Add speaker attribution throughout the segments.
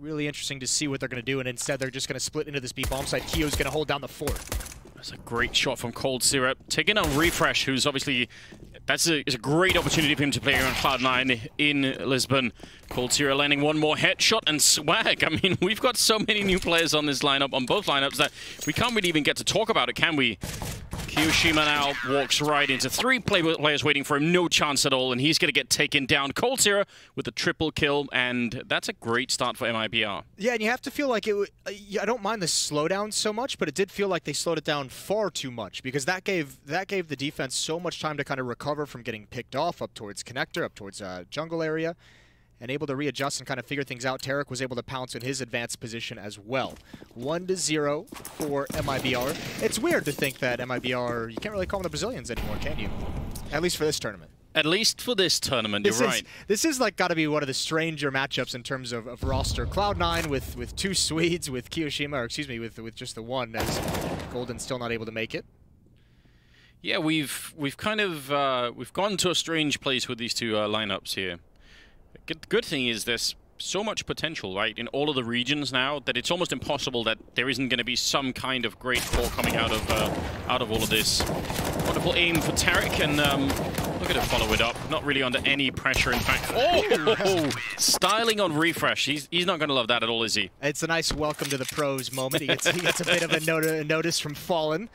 Speaker 1: Really interesting to see what they're going to do, and instead they're just going to split into this B bomb site. Kyo's going to hold down the fort.
Speaker 2: That's a great shot from Cold Syrup. Taking on Refresh, who's obviously... It's a great opportunity for him to play on Cloud9 in Lisbon. Cold Syrup landing one more headshot, and Swag. I mean, we've got so many new players on this lineup, on both lineups, that we can't really even get to talk about it, can we? Kiyoshima now walks right into three players waiting for him, no chance at all, and he's going to get taken down. Cold Syrup with a triple kill, and that's a great start for MIBR.
Speaker 1: Yeah, and you have to feel like it. I don't mind the slowdown so much, but it did feel like they slowed it down far too much, because that gave the defense so much time to kind of recover from getting picked off up towards connector, up towards jungle area, and able to readjust and kind of figure things out. Tarek was able to pounce in his advanced position as well. 1-0 for MIBR. It's weird to think that MIBR, you can't really call them the Brazilians anymore, can you? At least for this tournament.
Speaker 2: At least for this tournament, you're right.
Speaker 1: This is like got to be one of the stranger matchups in terms of roster. Cloud9 with two Swedes, with Kiyoshima, or excuse me, with just the one, as Golden's still not able to make it.
Speaker 2: Yeah, we've kind of we've gone to a strange place with these two lineups here. The good thing is there's so much potential, right, in all of the regions now, that it's almost impossible that there isn't going to be some kind of great core coming out of all of this. Wonderful aim for Tarek, and look at him follow it up. Not really under any pressure, in fact. Oh, styling on Refresh. He's not going to love that at all, is he? It's
Speaker 1: a nice welcome to the pros moment. He gets a bit of a notice from Fallen.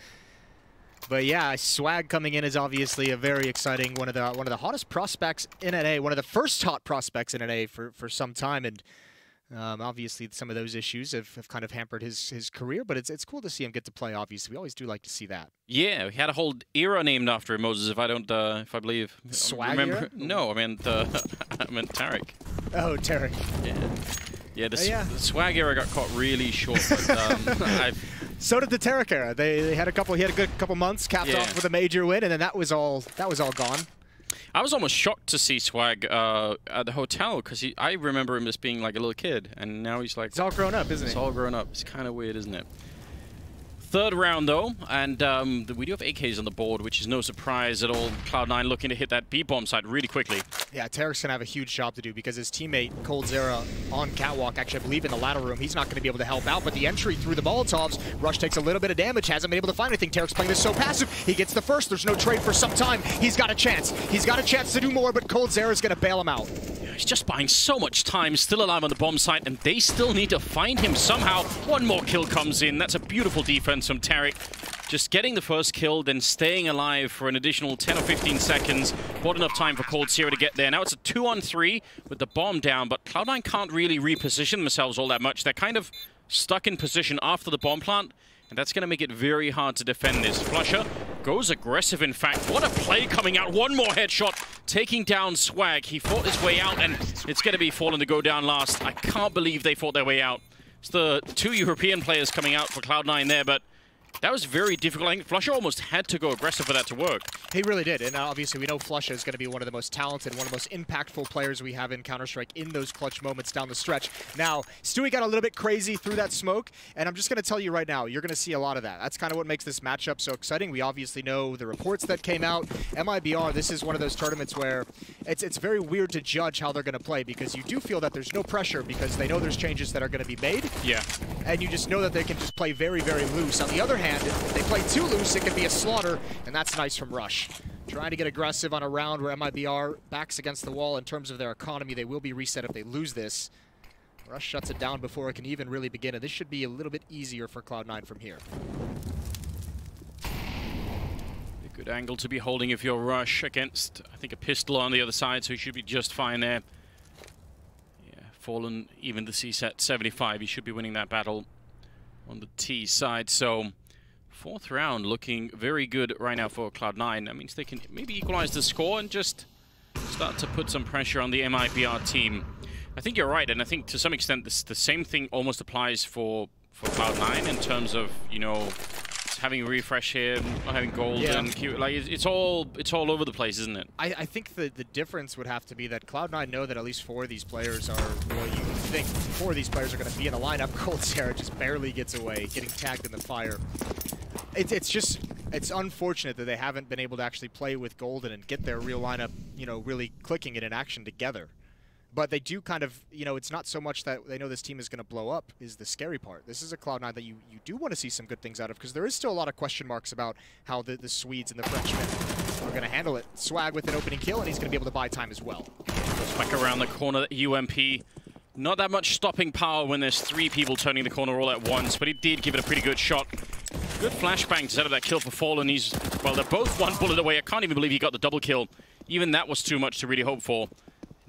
Speaker 1: But yeah, Swag coming in is obviously a very exciting one of the hottest prospects in NA, one of the first hot prospects in NA for some time, and obviously some of those issues have kind of hampered his career. But it's cool to see him get to play. Obviously, we always do like to see that.
Speaker 2: Yeah, we had a whole era named after him, Moses. If I believe.
Speaker 1: Swag era?
Speaker 2: No, I meant Tarek.
Speaker 1: Oh, Tarek.
Speaker 2: Yeah, the Swag era got caught really short. But,
Speaker 1: so did the Tarek era. They had a good couple months, capped off with a major win, and then that was all gone.
Speaker 2: I was almost shocked to see Swag at the hotel, because I remember him as being like a little kid, and now he's like...
Speaker 1: He's all grown up, isn't he?
Speaker 2: He's all grown up. It's kind of weird, isn't it? Third round, though, and we do have AKs on the board, which is no surprise at all. Cloud9 looking to hit that B-bomb site really quickly. Yeah,
Speaker 1: Tarek's going to have a huge job to do, because his teammate, Cold Zera, on Catwalk, actually, I believe in the ladder room, he's not going to be able to help out, but the entry through the Molotovs, Rush takes a little bit of damage, hasn't been able to find anything. Tarek's playing this so passive, he gets the first, there's no trade for some time, he's got a chance. He's got a chance to do more, but Cold Zera's going to bail him out.
Speaker 2: He's just buying so much time, still alive on the bomb site, and they still need to find him somehow. One more kill comes in. That's a beautiful defense from Tarek. Just getting the first kill, then staying alive for an additional 10 or 15 seconds. Bought enough time for Cold Syrup to get there. Now it's a 2-on-3 with the bomb down, but Cloud9 can't really reposition themselves all that much. They're kind of stuck in position after the bomb plant, and that's going to make it very hard to defend this. Flusher goes aggressive, in fact. What a play coming out. One more headshot, taking down Swag. He fought his way out, and it's going to be Fallen to go down last. I can't believe they fought their way out. It's the two European players coming out for Cloud9 there, but that was very difficult. I think Flusher almost had to go aggressive for that to work.
Speaker 1: He really did, and obviously we know Flusher is going to be one of the most talented, one of the most impactful players we have in Counter-Strike in those clutch moments down the stretch. Now, Stewie got a little bit crazy through that smoke, and I'm just going to tell you right now, you're going to see a lot of that. That's kind of what makes this matchup so exciting. We obviously know the reports that came out. MIBR, this is one of those tournaments where it's very weird to judge how they're going to play, because you do feel that there's no pressure, because they know there's changes that are going to be made.
Speaker 2: Yeah.
Speaker 1: And you just know that they can just play very, very loose. On the other hand, if they play too loose, it can be a slaughter, and that's nice from Rush. Trying to get aggressive on a round where MIBR backs against the wall in terms of their economy. They will be reset if they lose this. Rush shuts it down before it can even really begin, and this should be a little bit easier for Cloud9 from here.
Speaker 2: A good angle to be holding if you're Rush against, I think, a pistol on the other side, so he should be just fine there. Yeah, Fallen, even the C-set 75, he should be winning that battle on the T side, so... Fourth round looking very good right now for Cloud9. That means they can maybe equalize the score and just start to put some pressure on the MIBR team. I think you're right, and I think to some extent the same thing almost applies for Cloud9 in terms of, you know, having Refresh here, not having Gold, and Q. Like it's all over the place, isn't it?
Speaker 1: I think the difference would have to be that Cloud9 know that at least 4 of these players are, well, you think 4 of these players are going to be in a lineup. Cold Sarah just barely gets away, getting tagged in the fire. It's unfortunate that they haven't been able to actually play with Golden and get their real lineup, you know, really clicking it in action together. But they do kind of, you know, it's not so much that they know this team is going to blow up is the scary part. This is a Cloud9 that you do want to see some good things out of, because there is still a lot of question marks about how the Swedes and the Frenchmen are going to handle it. Swag with an opening kill, and he's going to be able to buy time as well.
Speaker 2: Goes back around the corner, UMP. Not that much stopping power when there's 3 people turning the corner all at once, but he did give it a pretty good shot. Good flashbang to set up that kill for Fallen. He's, well, they're both 1 bullet away. I can't even believe he got the double kill. Even that was too much to really hope for.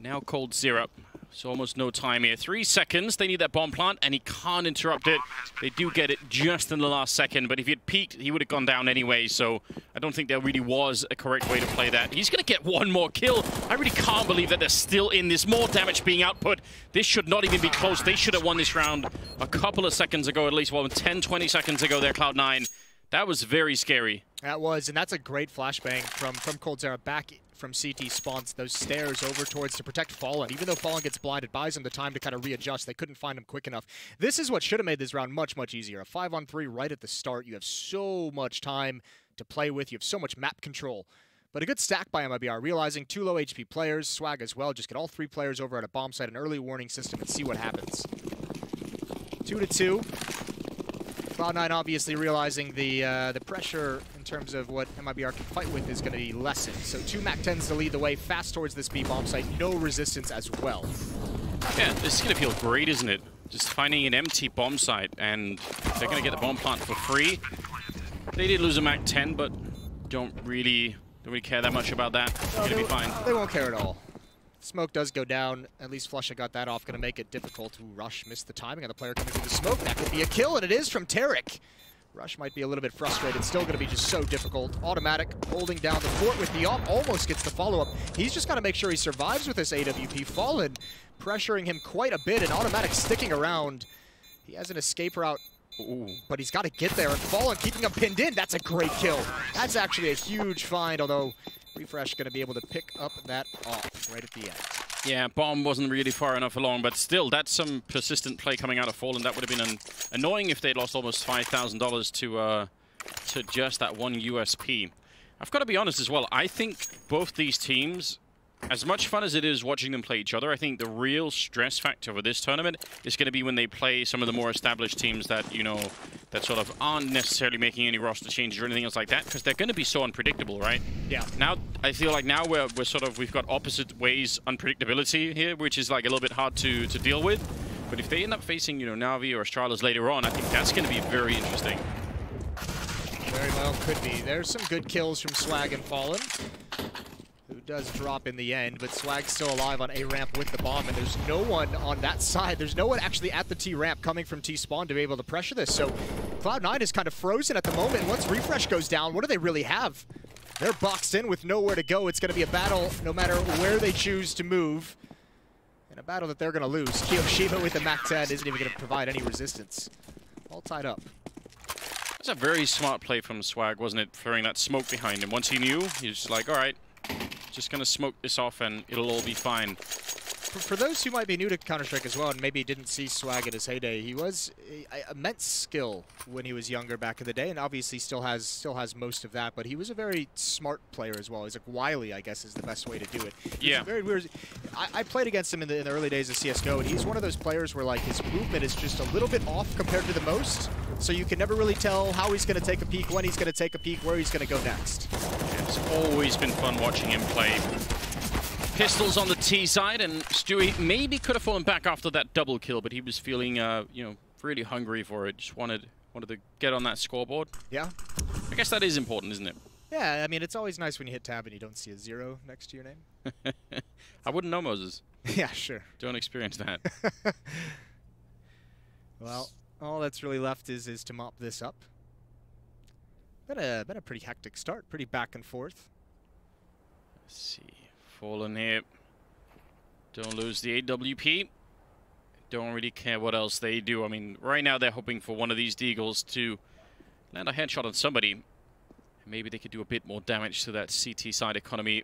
Speaker 2: Now Cold Zero. So almost no time here. 3 seconds. They need that bomb plant, and he can't interrupt it. They do get it just in the last second, but if he had peeked, he would have gone down anyway, so I don't think there really was a correct way to play that. He's going to get 1 more kill. I really can't believe that they're still in this. More damage being output. This should not even be close. They should have won this round a couple of seconds ago, at least, well, 10, 20 seconds ago there, Cloud9. That was very scary.
Speaker 1: That was, and that's a great flashbang from Cold Zero back from CT spawns, those stairs over towards to protect Fallen. Even though Fallen gets blind, it buys him the time to kind of readjust. They couldn't find him quick enough. This is what should have made this round much, much easier. A 5-on-3 right at the start. You have so much time to play with. You have so much map control. But a good stack by MIBR, realizing 2 low HP players, Swag as well. Just get all 3 players over at a bomb site, an early warning system, and see what happens. 2-2. Cloud9 obviously realizing the pressure in terms of what MIBR can fight with is going to be lessened. So 2 MAC-10s to lead the way, fast towards this B bomb site, no resistance as well.
Speaker 2: Yeah, this is going to feel great, isn't it? Just finding an empty bomb site, and they're going to get the bomb plant for free. They did lose a MAC-10, but don't really care that much about that. It's going to be fine.
Speaker 1: They won't care at all. Smoke does go down. At least Flusha got that off. Going to make it difficult to Rush. Missed the timing on the player coming through the smoke. That could be a kill, and it is from Tarek. Rush might be a little bit frustrated. Still going to be just so difficult. Automatic holding down the fort with the op. Almost gets the follow-up. He's just got to make sure he survives with this AWP. Fallen pressuring him quite a bit, and Automatic sticking around. He has an escape route. Ooh, but he's got to get there, and Fallen keeping him pinned in. That's a great kill. That's actually a huge find, although Refresh going to be able to pick up that off right at the end.
Speaker 2: Yeah, bomb wasn't really far enough along, but still, that's some persistent play coming out of Fallen. That would have been annoying if they'd lost almost $5,000 to just that 1 USP. I've got to be honest as well. I think both these teams, as much fun as it is watching them play each other, I think the real stress factor for this tournament is going to be when they play some of the more established teams that, you know, that sort of aren't necessarily making any roster changes or anything else like that, because they're going to be so unpredictable, right?
Speaker 1: Yeah. Now,
Speaker 2: I feel like now we've got opposite ways unpredictability here, which is like a little bit hard to deal with. But if they end up facing, you know, Na'Vi or Astralis later on, I think that's going to be very interesting.
Speaker 1: Very well could be. There's some good kills from Swag and Fallen, who does drop in the end, but Swag's still alive on A-ramp with the bomb, and there's no one on that side. There's no one actually at the T-ramp coming from T-spawn to be able to pressure this, so Cloud9 is kind of frozen at the moment. Once Refresh goes down, what do they really have? They're boxed in with nowhere to go. It's going to be a battle no matter where they choose to move, and a battle that they're going to lose. Kiyoshima with the MAC-10 isn't even going to provide any resistance. All tied up.
Speaker 2: That's a very smart play from Swag, wasn't it? Throwing that smoke behind him. Once he knew, he was just like, all right, just going to smoke this off and it'll all be fine.
Speaker 1: For those who might be new to Counter-Strike as well and maybe didn't see Swag at his heyday, he was immense skill when he was younger back in the day, and obviously still has most of that, but he was a very smart player as well. He's like wily, I guess, is the best way to do it.
Speaker 2: Yeah.
Speaker 1: Very weird. I played against him in the early days of CSGO, and he's one of those players where like his movement is just a little bit off compared to the most, so you can never really tell how he's going to take a peek, when he's going to take a peek, where he's going to go next.
Speaker 2: It's always been fun watching him play. Pistols on the T side, and Stewie maybe could have fallen back after that double kill, but he was feeling, you know, really hungry for it. Just wanted to get on that scoreboard.
Speaker 1: Yeah.
Speaker 2: I guess that is important, isn't it?
Speaker 1: Yeah, I mean, it's always nice when you hit tab and you don't see a 0 next to your name.
Speaker 2: I wouldn't know, Moses.
Speaker 1: Yeah, sure.
Speaker 2: Don't experience that.
Speaker 1: Well, all that's really left is to mop this up. Been a pretty hectic start, pretty back and forth.
Speaker 2: Let's see. Fallen here. Don't lose the AWP. Don't really care what else they do. I mean, right now they're hoping for one of these Deagles to land a headshot on somebody. Maybe they could do a bit more damage to that CT side economy.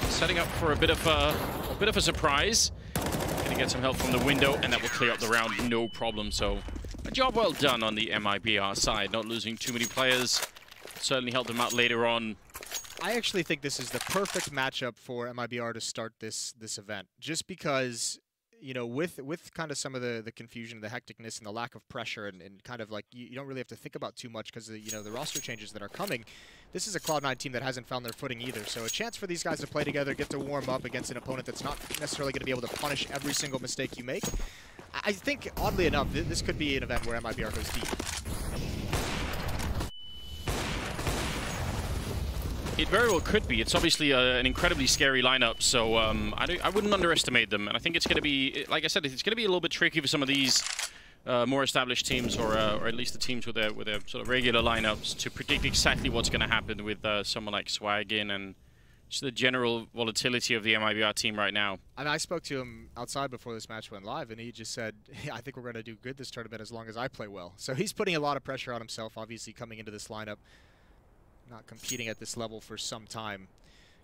Speaker 2: Setting up for a bit of a surprise. Gonna get some help from the window, and that will clear up the round, no problem. So a job well done on the MIBR side, not losing too many players. Certainly helped them out later on.
Speaker 1: I actually think this is the perfect matchup for MIBR to start this event, just because, you know, with kind of some of the confusion, the hecticness, and the lack of pressure, and kind of like you don't really have to think about too much because you know the roster changes that are coming. This is a Cloud9 team that hasn't found their footing either, so a chance for these guys to play together, get to warm up against an opponent that's not necessarily going to be able to punish every single mistake you make. I think, oddly enough, this could be an event where MIBR goes deep.
Speaker 2: It very well could be. It's obviously an incredibly scary lineup, so I wouldn't underestimate them. And I think it's going to be, like I said, it's going to be a little bit tricky for some of these more established teams, or at least the teams with their sort of regular lineups, to predict exactly what's going to happen with someone like Swag in and just the general volatility of the MIBR team right now.
Speaker 1: And I spoke to him outside before this match went live, and he just said, yeah, I think we're going to do good this tournament as long as I play well. So he's putting a lot of pressure on himself, obviously, coming into this lineup. Not competing at this level for some time.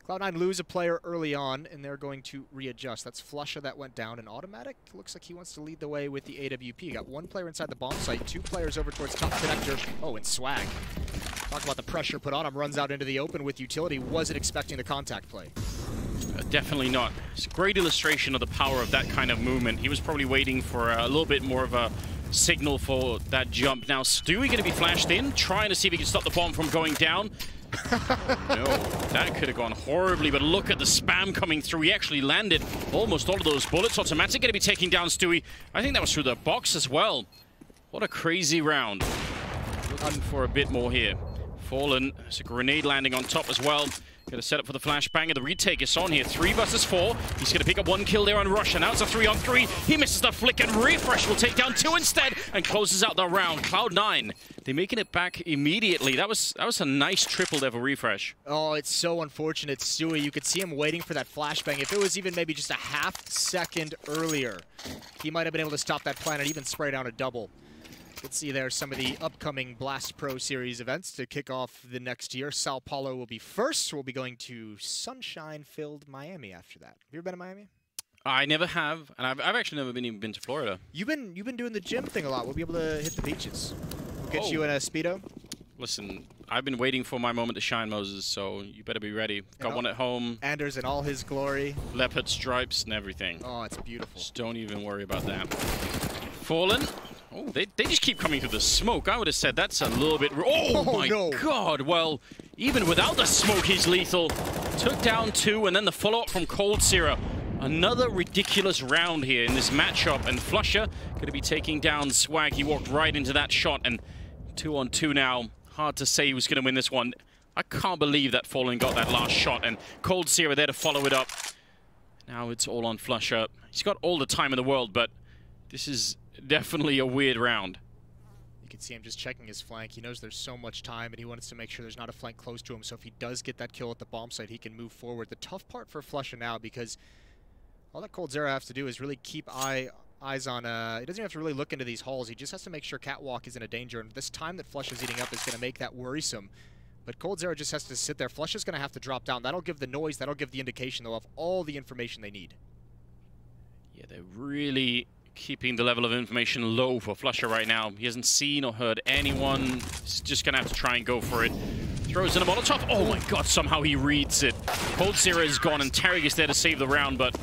Speaker 1: Cloud9 lose a player early on, and they're going to readjust. That's Flusha that went down, and Automatic looks like he wants to lead the way with the AWP. Got one player inside the bomb site, 2 players over towards top connector. Oh, and Swag. Talk about the pressure put on him, runs out into the open with utility. Wasn't expecting the contact play.
Speaker 2: Definitely not. It's a great illustration of the power of that kind of movement. He was probably waiting for a little bit more of a signal for that jump. Now, Stewie going to be flashed in, trying to see if he can stop the bomb from going down. No, that could have gone horribly, but look at the spam coming through. He actually landed almost all of those bullets. Automatic going to be taking down Stewie. I think that was through the box as well. What a crazy round. Looking for a bit more here. Fallen, there's a grenade landing on top as well. Going to set up for the flashbang, and the retake is on here. 3 versus 4. He's going to pick up 1 kill there on Rush, and now it's a 3-on-3. He misses the flick, and Refresh will take down 2 instead and closes out the round. Cloud9, they're making it back immediately. That was a nice triple there for Refresh.
Speaker 1: Oh, it's so unfortunate, Stewie. You could see him waiting for that flashbang. If it was even maybe just a half second earlier, he might have been able to stop that plan and even spray down a double. You can see there some of the upcoming Blast Pro Series events to kick off the next year. Sao Paulo will be first. We'll be going to sunshine-filled Miami after that. Have you ever been to Miami?
Speaker 2: I never have, and I've actually never even been to Florida.
Speaker 1: You've been doing the gym thing a lot. We'll be able to hit the beaches. We'll get you in a Speedo.
Speaker 2: Listen, I've been waiting for my moment to shine, Moses, so you better be ready. Got one at home.
Speaker 1: Anders in all his glory.
Speaker 2: Leopard stripes and everything.
Speaker 1: Oh, it's beautiful.
Speaker 2: Just don't even worry about that. Fallen. Oh, they just keep coming through the smoke. I would have said that's a little bit... Oh, my God. Well, even without the smoke, he's lethal. Took down 2, and then the follow-up from Cold Sierra. Another ridiculous round here in this matchup, and Flusha going to be taking down Swag. He walked right into that shot, and 2-on-2 now. Hard to say who's going to win this one. I can't believe that Fallen got that last shot, and Cold Sierra there to follow it up. Now it's all on Flusha. He's got all the time in the world, but this is definitely a weird round.
Speaker 1: You can see him just checking his flank. He knows there's so much time, and he wants to make sure there's not a flank close to him, so if he does get that kill at the bomb site, he can move forward. The tough part for Flusha now, because all that Cold Zero has to do is really keep eyes on... he doesn't even have to really look into these halls. He just has to make sure Catwalk is in a danger, and this time that Flusha's eating up is going to make that worrisome. But Cold Zero just has to sit there. Flusha's going to have to drop down. That'll give the noise. That'll give the indication they'll have all the information they need.
Speaker 2: Yeah, they're really keeping the level of information low for Flusha right now. He hasn't seen or heard anyone. He's just going to have to try and go for it. Throws in a Molotov. Oh my God, somehow he reads it. Cold Zero is gone, and Tarek is there to save the round, but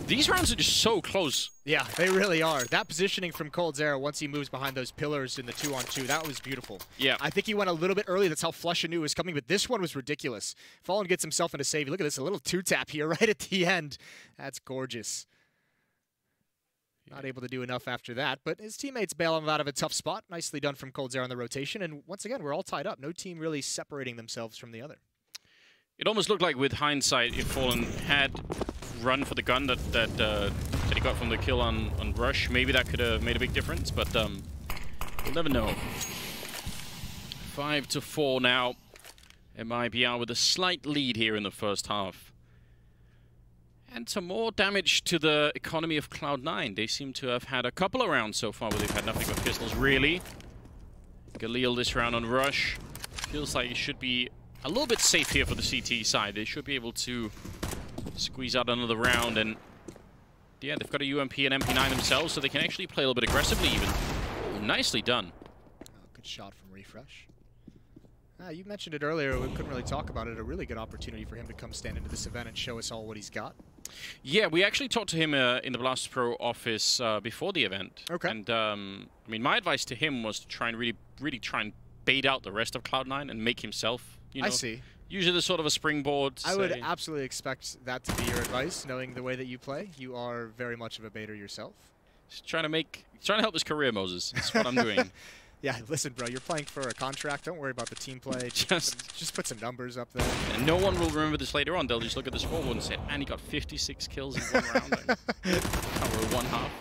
Speaker 2: these rounds are just so close.
Speaker 1: Yeah, they really are. That positioning from Cold Zero, once he moves behind those pillars in the 2-on-2, that was beautiful.
Speaker 2: Yeah.
Speaker 1: I think he went a little bit early. That's how Flusha knew it was coming, but this one was ridiculous. Fallen gets himself into save. Look at this, a little 2-tap here right at the end. That's gorgeous. Not able to do enough after that, but his teammates bail him out of a tough spot. Nicely done from Cold Zero on the rotation, and once again, we're all tied up. No team really separating themselves from the other.
Speaker 2: It almost looked like, with hindsight, if Fallen had run for the gun that he got from the kill on Rush, maybe that could have made a big difference, but we'll never know. 5-4 now. MIBR with a slight lead here in the first half. And some more damage to the economy of Cloud9. They seem to have had a couple of rounds so far where they've had nothing but pistols, really. Galil this round on Rush. Feels like it should be a little bit safe here for the CT side. They should be able to squeeze out another round, and yeah, they've got a UMP and MP9 themselves, so they can actually play a little bit aggressively even. Nicely done.
Speaker 1: Oh, good shot from Refresh. You mentioned it earlier, we couldn't really talk about it. A really good opportunity for him to come stand into this event and show us all what he's got.
Speaker 2: Yeah, we actually talked to him in the Blast Pro office before the event.
Speaker 1: Okay.
Speaker 2: And, I mean, my advice to him was to try and really try and bait out the rest of Cloud9 and make himself, you know. I
Speaker 1: see. Usually
Speaker 2: there's sort of a springboard.
Speaker 1: I would absolutely expect that to be your advice, knowing the way that you play. You are very much of a baiter yourself.
Speaker 2: Just trying to help his career, Moses. That's what I'm doing.
Speaker 1: Yeah, listen, bro, you're playing for a contract. Don't worry about the team play. Just put some numbers up there.
Speaker 2: And no one will remember this later on. They'll just look at the scoreboard and say, and he got 56 kills in one round. Cover one half.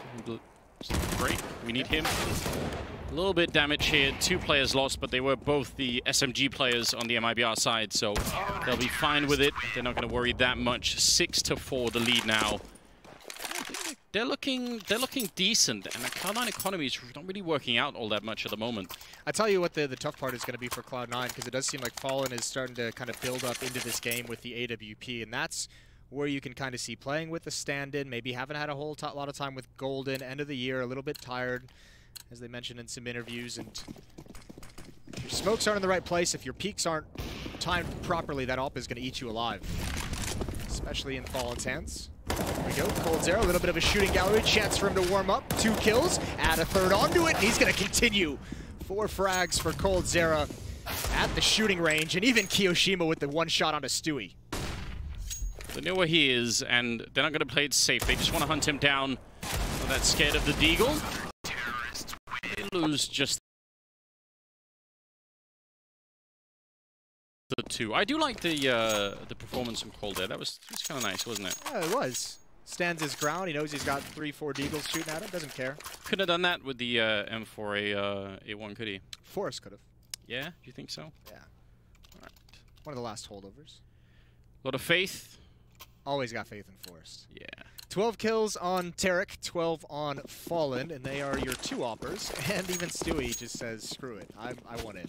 Speaker 2: Great. We need him. A little bit damage here. 2 players lost, but they were both the SMG players on the MIBR side, so they'll be fine with it. They're not going to worry that much. 6-4 the lead now. They're looking decent, and the Cloud9 economy is not really working out all that much at the moment.
Speaker 1: I tell you what the tough part is going to be for Cloud9, because it does seem like Fallen is starting to kind of build up into this game with the AWP, and that's where you can kind of see playing with the stand-in, maybe haven't had a whole lot of time with Golden, end of the year, a little bit tired, as they mentioned in some interviews, and if your smokes aren't in the right place, if your peaks aren't timed properly, that AWP is going to eat you alive, especially in Fallen's hands. There we go, coldzera, a little bit of a shooting gallery, chance for him to warm up, 2 kills, add a third onto it, and he's going to continue. 4 frags for coldzera at the shooting range, and even Kiyoshima with the 1 shot onto Stewie.
Speaker 2: They know where he is, and they're not going to play it safe. They just want to hunt him down. So that's scared of the deagle. They lose just the 2. I do like the performance from Cold there. That was kind of nice, wasn't it?
Speaker 1: Yeah, it was. Stands his ground. He knows he's got 3-4 deagles shooting at him. Doesn't care.
Speaker 2: Couldn't have done that with the M4A1, could he?
Speaker 1: Forrest could have.
Speaker 2: Yeah? Do you think so?
Speaker 1: Yeah.
Speaker 2: All right.
Speaker 1: One of the last holdovers.
Speaker 2: A lot of faith.
Speaker 1: Always got faith in Forrest.
Speaker 2: Yeah.
Speaker 1: 12 kills on Tarek, 12 on Fallen, and they are your 2 oppers. And even Stewie just says, screw it, I want in.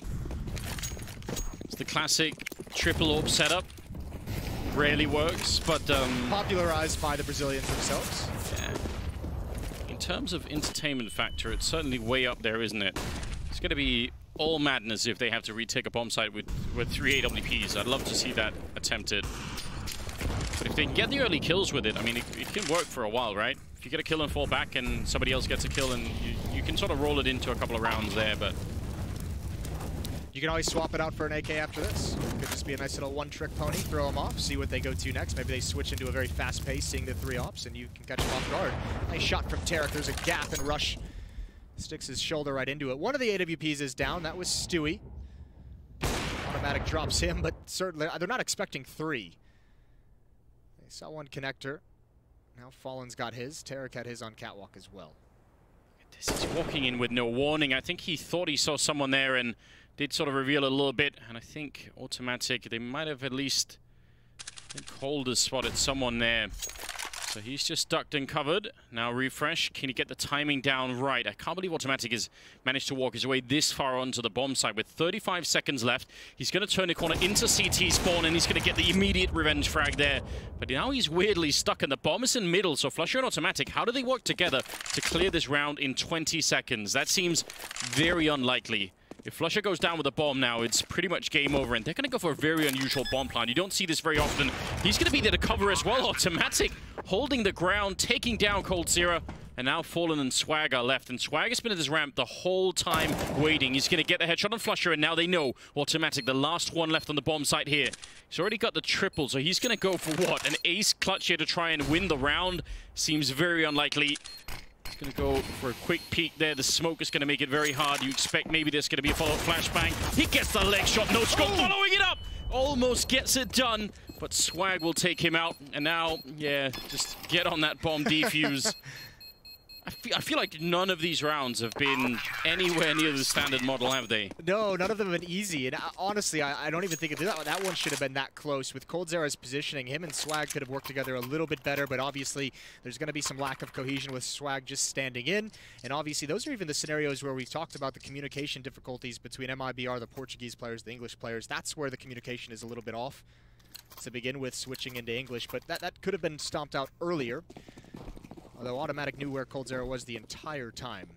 Speaker 2: It's the classic triple AWP setup. Rarely works, but
Speaker 1: popularized by the Brazilians themselves.
Speaker 2: Yeah. In terms of entertainment factor, it's certainly way up there, isn't it? It's going to be all madness if they have to retake a bomb site with 3 AWPs. I'd love to see that attempted. But if they can get the early kills with it, I mean, it can work for a while, right? If you get a kill and fall back and somebody else gets a kill, and you can sort of roll it into a couple of rounds there, but...
Speaker 1: You can always swap it out for an AK after this. Could just be a nice little one-trick pony, throw them off, see what they go to next. Maybe they switch into a very fast pace, seeing the 3 ops, and you can catch them off guard. Nice shot from Tarek. There's a gap, and Rush sticks his shoulder right into it. One of the AWPs is down. That was Stewie. Automatic drops him, but certainly they're not expecting 3. They saw 1 connector. Now Fallen's got his. Tarek had his on catwalk as well.
Speaker 2: This is walking in with no warning. I think he thought he saw someone there and did sort of reveal it a little bit. And I think Automatic, they might have at least, I think Cold has spotted someone there. So he's just ducked and covered. Now refresh. Can he get the timing down right? I can't believe Automatic has managed to walk his way this far onto the bomb site with 35 seconds left. He's going to turn the corner into CT spawn, and he's going to get the immediate revenge frag there. But now he's weirdly stuck, and the bomb is in middle. So Flusher and Automatic, how do they work together to clear this round in 20 seconds? That seems very unlikely. If Flusher goes down with a bomb now, it's pretty much game over, and they're going to go for a very unusual bomb plan. You don't see this very often. He's going to be there to cover as well. Automatic holding the ground, taking down coldzera, and now Fallen and Swag are left. And Swag has been at this ramp the whole time waiting. He's going to get the headshot on Flusher, and now they know Automatic, the last one left on the bomb site here. He's already got the triple, so he's going to go for what? An ace clutch here to try and win the round? Seems very unlikely. He's going to go for a quick peek there. The smoke is going to make it very hard. You expect maybe there's going to be a follow-up flashbang. He gets the leg shot. No scope, following it up. Almost gets it done, but Swag will take him out. And now, yeah, just get on that bomb defuse. I feel like none of these rounds have been anywhere near the standard model, have they?
Speaker 1: No, none of them have been easy. And honestly, I don't even think that one should have been that close. With coldzera's positioning, him and Swag could have worked together a little bit better, but obviously there's going to be some lack of cohesion with Swag just standing in. And obviously those are even the scenarios where we've talked about the communication difficulties between MIBR, the Portuguese players, the English players. That's where the communication is a little bit off to begin with, switching into English. But that could have been stomped out earlier. Although Automatic knew where coldzera was the entire time.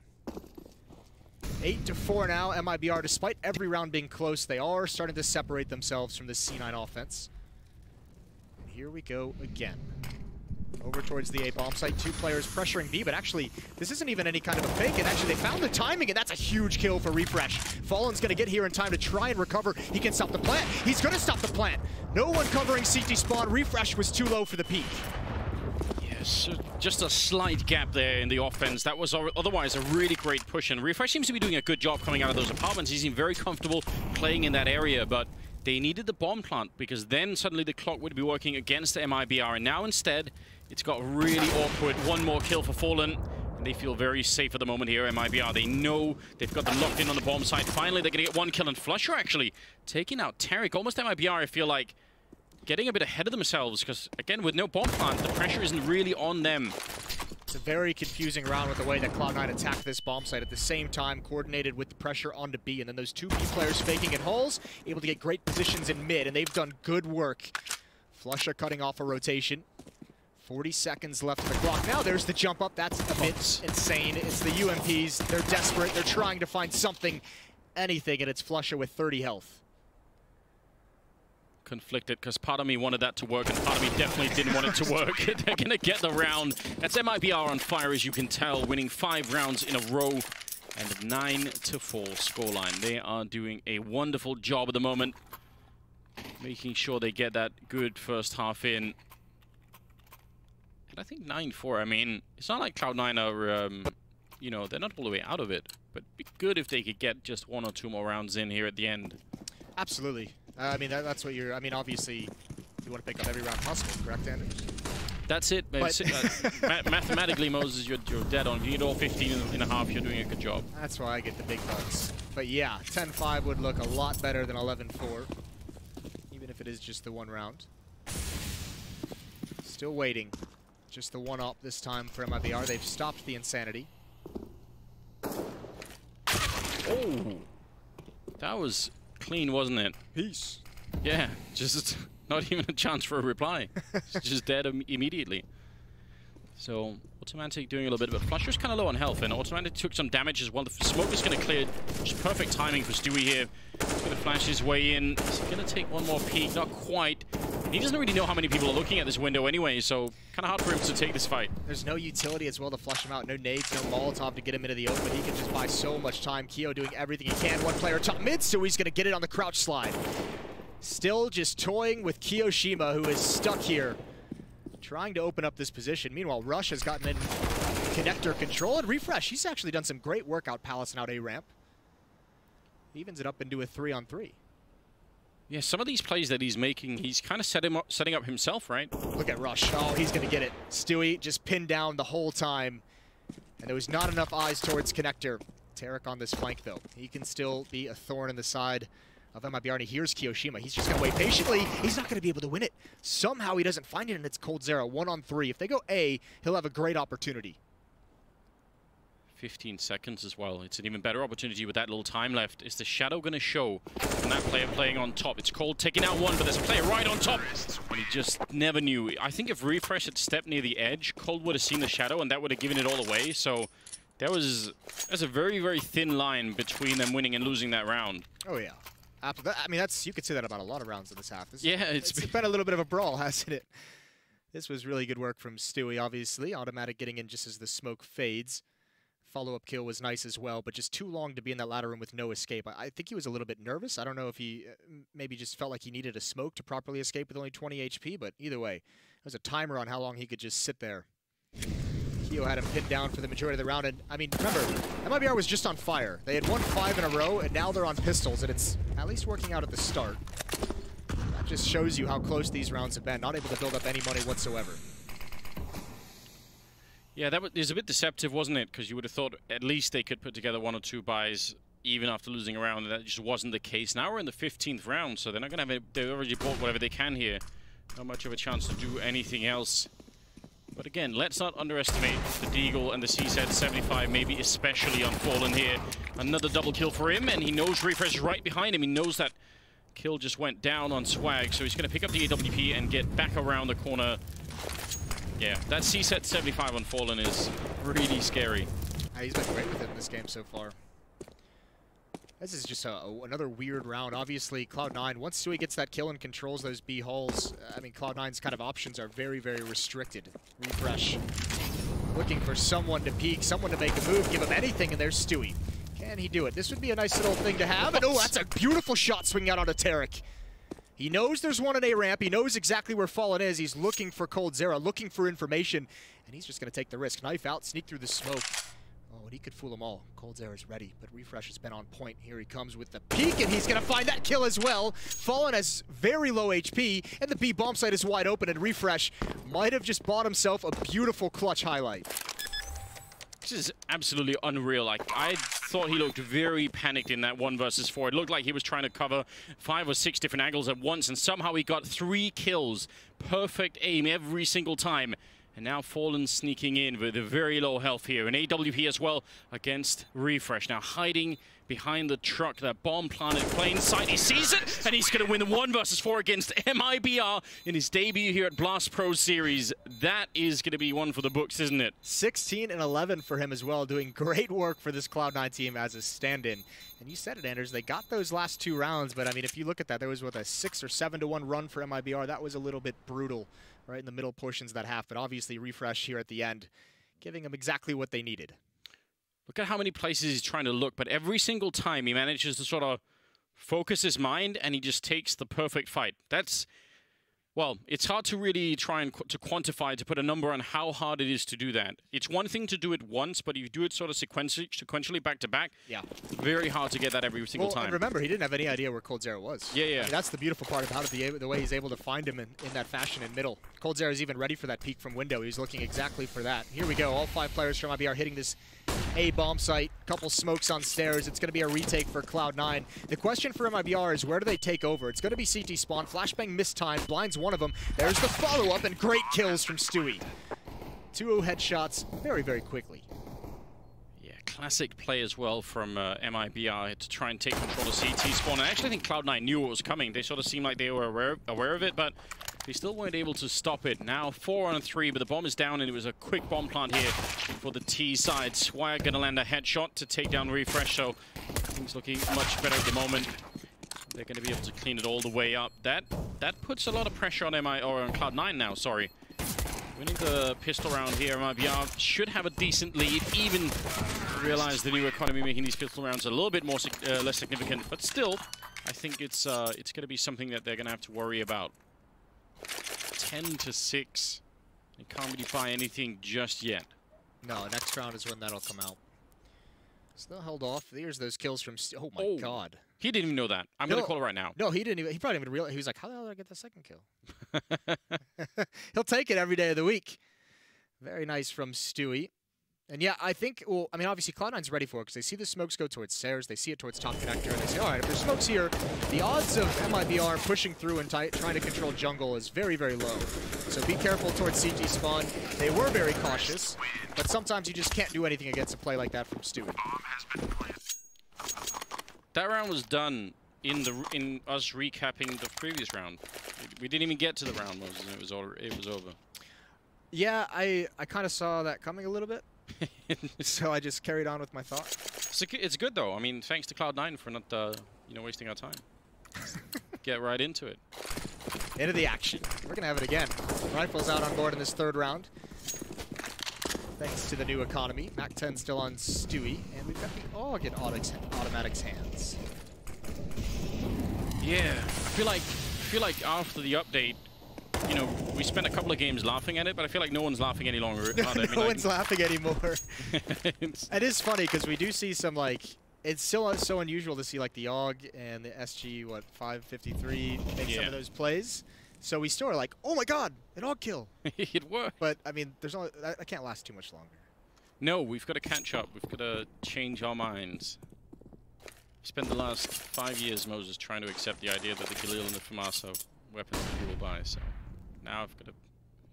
Speaker 1: 8-4 now, MIBR. Despite every round being close, they are starting to separate themselves from the C9 offense. And here we go again. Over towards the A bomb site, 2 players pressuring B, but actually, this isn't even any kind of a fake, and actually they found the timing, and that's a huge kill for Refresh. Fallen's gonna get here in time to try and recover. He can stop the plant. He's gonna stop the plant. No one covering CT spawn. Refresh was too low for the peak.
Speaker 2: Yes, just a slight gap there in the offense. That was otherwise a really great push, and Refresh seems to be doing a good job coming out of those apartments. He seemed very comfortable playing in that area, but they needed the bomb plant, because then suddenly the clock would be working against the MIBR, and now instead, it's got really awkward. One more kill for Fallen, and they feel very safe at the moment here, MIBR. They know they've got them locked in on the bomb site. Finally, they're going to get 1 kill, and Flusher actually taking out Tarek. Almost MIBR, I feel like, getting a bit ahead of themselves, because, again, with no bomb plant, the pressure isn't really on them.
Speaker 1: It's a very confusing round with the way that Cloud9 attacked this bomb site at the same time, coordinated with the pressure onto B, and then those 2 B players faking in holes, able to get great positions in mid, and they've done good work. Flusher cutting off a rotation. 40 seconds left on the clock. Now there's the jump up. That's a bit insane. It's the UMPs. They're desperate. They're trying to find something, anything, and it's Flusher with 30 health.
Speaker 2: Conflicted, because part of me wanted that to work, and part of me definitely didn't want it to work. They're going to get the round. That's MIBR on fire, as you can tell, winning 5 rounds in a row, and a 9-4 scoreline. They are doing a wonderful job at the moment, making sure they get that good first half in. And I think 9-4, I mean, it's not like Cloud9 are, you know, they're not all the way out of it, but it'd be good if they could get just 1 or 2 more rounds in here at the end.
Speaker 1: Absolutely. I mean, that's what you're... I mean, obviously, you want to pick up every round possible, correct, Andrew?
Speaker 2: That's it. Mathematically, Moses, you're dead on. If you need all 15 and a half, you're doing a good job.
Speaker 1: That's why I get the big bucks. But yeah, 10-5 would look a lot better than 11-4, even if it is just the 1 round. Still waiting. Just the 1 up this time for MIBR. They've stopped the insanity.
Speaker 2: Oh! That was clean, wasn't it?
Speaker 1: Peace.
Speaker 2: Yeah, just not even a chance for a reply. Just dead immediately. So, Automatic doing a little bit, but Flusher's kind of low on health, and Automatic took some damage as well. The smoke is going to clear. Just perfect timing for Stewie here. He's going to flash his way in. He's going to take 1 more peek, not quite. And he doesn't really know how many people are looking at this window anyway, so kind of hard for him to take this fight. There's
Speaker 1: no utility as well to flush him out. No nades, no Molotov to get him into the open. He can just buy so much time. Keo doing everything he can. 1 player top mid, so he's going to get it on the crouch slide. Still just toying with Kiyoshima, who is stuck here, trying to open up this position. Meanwhile, Rush has gotten in connector control, and Refresh, he's actually done some great work out Palace and out A-ramp. He evens it up into a 3-on-3.
Speaker 2: Yeah, some of these plays that he's making, he's kind of setting up himself, right?
Speaker 1: Look at Rush. Oh, he's going to get it. Stewie just pinned down the whole time, and there was not enough eyes towards connector. Tarek on this flank, though. He can still be a thorn in the side of MIBR, and here's Kiyoshima. He's just going to wait patiently. He's not going to be able to win it. Somehow he doesn't find it, and it's Cold Zero, 1-on-3. If they go A, he'll have a great opportunity.
Speaker 2: 15 seconds as well. It's an even better opportunity with that little time left. Is the shadow going to show from that player playing on top? It's Cold taking out 1, but there's a player right on top. And he just never knew. I think if Refresh had stepped near the edge, Cold would have seen the shadow, and that would have given it all away. So there's a very, very thin line between them winning and losing that round.
Speaker 1: Oh, yeah. I mean, you could say that about a lot of rounds in this half.
Speaker 2: It's
Speaker 1: been a little bit of a brawl, hasn't it? This was really good work from Stewie, obviously. Automatic getting in just as the smoke fades. Follow-up kill was nice as well, but just too long to be in that ladder room with no escape. I think he was a little bit nervous. I don't know if he maybe just felt like he needed a smoke to properly escape with only 20 HP, but either way, there was a timer on how long he could just sit there. Keo had him pinned down for the majority of the round, and I mean, remember, MIBR was just on fire. They had won 5 in a row, and now they're on pistols, and it's at least working out at the start. That just shows you how close these rounds have been, not able to build up any money whatsoever.
Speaker 2: Yeah, that was a bit deceptive, wasn't it? Because you would have thought at least they could put together 1 or 2 buys even after losing a round, and that just wasn't the case. Now we're in the 15th round, so they're not going to have they've already bought whatever they can here. Not much of a chance to do anything else. But again, let's not underestimate the Deagle and the CSGO-75, maybe especially on Fallen here. Another double kill for him, and he knows Refresh is right behind him. He knows that kill just went down on Swag, so he's going to pick up the AWP and get back around the corner. Yeah, that CSGO-75 on Fallen is really scary.
Speaker 1: He's been great with it in this game so far. This is just another weird round. Obviously, Cloud9, once Stewie gets that kill and controls those B hulls, I mean, Cloud9's kind of options are very, very restricted. Refresh. Looking for someone to peek, someone to make a move, give him anything, and there's Stewie. Can he do it? This would be a nice little thing to have. And oh, that's a beautiful shot swinging out onto Tarek. He knows there's one at A ramp. He knows exactly where Fallen is. He's looking for Coldzera, looking for information, and he's just going to take the risk. Knife out, sneak through the smoke. Oh, and he could fool them all. Coldzera's ready, but Refresh has been on point. Here he comes with the peek, and he's going to find that kill as well. Fallen has very low HP, and the B bomb site is wide open, and Refresh might have just bought himself a beautiful clutch highlight.
Speaker 2: This is absolutely unreal. Like, I thought he looked very panicked in that 1 versus 4. It looked like he was trying to cover 5 or 6 different angles at once, and somehow he got 3 kills. Perfect aim every single time. And now Fallen sneaking in with a very low health here. An AWP as well against Refresh. Now hiding behind the truck. That bomb planted plain sight. He sees it, and he's going to win the 1 versus 4 against MIBR in his debut here at Blast Pro Series. That is going to be one for the books, isn't it?
Speaker 1: 16 and 11 for him as well, doing great work for this Cloud9 team as a stand-in. And you said it, Anders, they got those last 2 rounds, but I mean, if you look at that, there was, what, a 6 or 7-1 run for MIBR. That was a little bit brutal right in the middle portions of that half, but obviously Refresh here at the end, giving them exactly what they needed.
Speaker 2: Look at how many places he's trying to look, but every single time he manages to sort of focus his mind and he just takes the perfect fight. That's, well, it's hard to really try and to quantify, to put a number on how hard it is to do that. It's one thing to do it once, but if you do it sort of sequentially back to back,
Speaker 1: yeah,
Speaker 2: very hard to get that every single time.
Speaker 1: And remember, he didn't have any idea where Coldzera was.
Speaker 2: Yeah, yeah.
Speaker 1: I mean, that's the beautiful part about it, the way he's able to find him in that fashion in middle. Coldzera's even ready for that peek from window. He's looking exactly for that. Here we go. All 5 players from IBR hitting this A bomb site. Couple smokes on stairs. It's going to be a retake for Cloud9. The question for MIBR is, where do they take over? It's going to be CT spawn. Flashbang missed time. Blinds one of them. There's the follow-up, and great kills from Stewie. 2 headshots very, very quickly.
Speaker 2: Yeah, classic play as well from MIBR to try and take control of CT spawn. I actually think Cloud9 knew what was coming. They sort of seemed like they were aware of it, but they still weren't able to stop it. Now 4 on 3, but the bomb is down, and it was a quick bomb plant here for the T side. Swire going to land a headshot to take down Refresh, so things looking much better at the moment. They're going to be able to clean it all the way up. That puts a lot of pressure on on Cloud9 now, sorry. Winning the pistol round here, MIBR should have a decent lead, even realize the new economy making these pistol rounds a little bit more less significant, but still, I think it's going to be something that they're going to have to worry about. 10-6. They can't really buy anything just yet.
Speaker 1: No, next round is when that'll come out. Still held off. Here's those kills from... Oh, my God.
Speaker 2: He didn't even know that. I'm going to call it right now.
Speaker 1: No, he didn't even... He probably didn't even realize... He was like, how the hell did I get the second kill? He'll take it every day of the week. Very nice from Stewie. And yeah, I think... Well, I mean, obviously, Cloud9's ready for it because they see the smokes go towards stairs. They see it towards top connector. And they say, all right, if there's smokes here, the odds of MIBR pushing through and trying to control jungle is very, very low. So be careful towards CT spawn. They were very cautious, but sometimes you just can't do anything against a play like that from Stewie.
Speaker 2: That round was done in us recapping the previous round. We didn't even get to the round, Moses, and it was over. Yeah,
Speaker 1: I kind of saw that coming a little bit. So I just carried on with my thought.
Speaker 2: It's good though. I mean, thanks to Cloud9 for not wasting our time. Get right into it.
Speaker 1: Into the action. We're gonna have it again. Rifles out on board in this 3rd round. Thanks to the new economy. MAC-10 still on Stewie, and we've got the AUG in Automatic's hands.
Speaker 2: Yeah, I feel like after the update, you know, we spent a couple of games laughing at it, but I feel like no one's laughing any longer.
Speaker 1: No one's laughing anymore. It is funny because we do see some, like, it's still so unusual to see, like, the AUG and the SG, 553 make some of those plays. So we still are like, oh my God, an AUG kill.
Speaker 2: It worked.
Speaker 1: But, I mean, that can't last too much longer.
Speaker 2: No, we've got to catch up. We've got to change our minds. We spent the last 5 years, Moses, trying to accept the idea that the Galil and the FAMAS weapons that we will buy, so now I've got to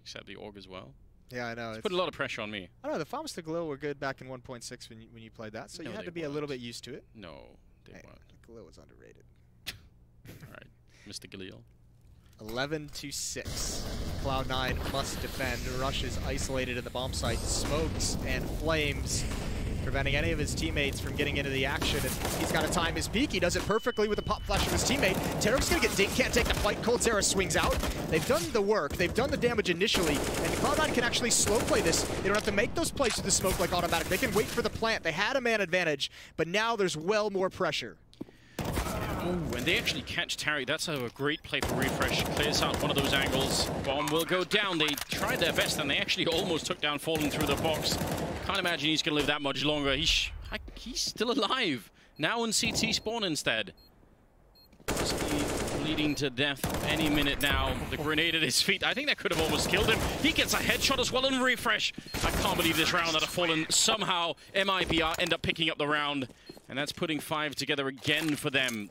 Speaker 2: accept the AUG as well.
Speaker 1: Yeah, I know.
Speaker 2: It's put a lot of pressure on me.
Speaker 1: I don't know, the FAMAS to Galil were good back in 1.6 when you played that, so you had to be a little bit used to it.
Speaker 2: No, they weren't.
Speaker 1: The Galil was underrated.
Speaker 2: All right, Mr. Galil.
Speaker 1: 11-6. Cloud9 must defend. Rush is isolated in the bomb site. Smokes and flames preventing any of his teammates from getting into the action. And he's got to time his peek. He does it perfectly with the pop flash of his teammate. Tarek's going to get dinked, can't take the fight. Coldzera swings out. They've done the work. They've done the damage initially. And Cloud9 can actually slow play this. They don't have to make those plays with the smoke like automatic. They can wait for the plant. They had a man advantage, but now there's well more pressure.
Speaker 2: Ooh, and they actually catch Tarek. That's a great play for Refresh. Clears out one of those angles. Bomb will go down. They tried their best, and they actually almost took down Fallen through the box. Can't imagine he's going to live that much longer. He's still alive. Now in CT spawn instead. Must be bleeding to death any minute now. The grenade at his feet. I think that could have almost killed him. He gets a headshot as well in Refresh. I can't believe this round that a Fallen. Somehow MIBR end up picking up the round. And that's putting 5 together again for them.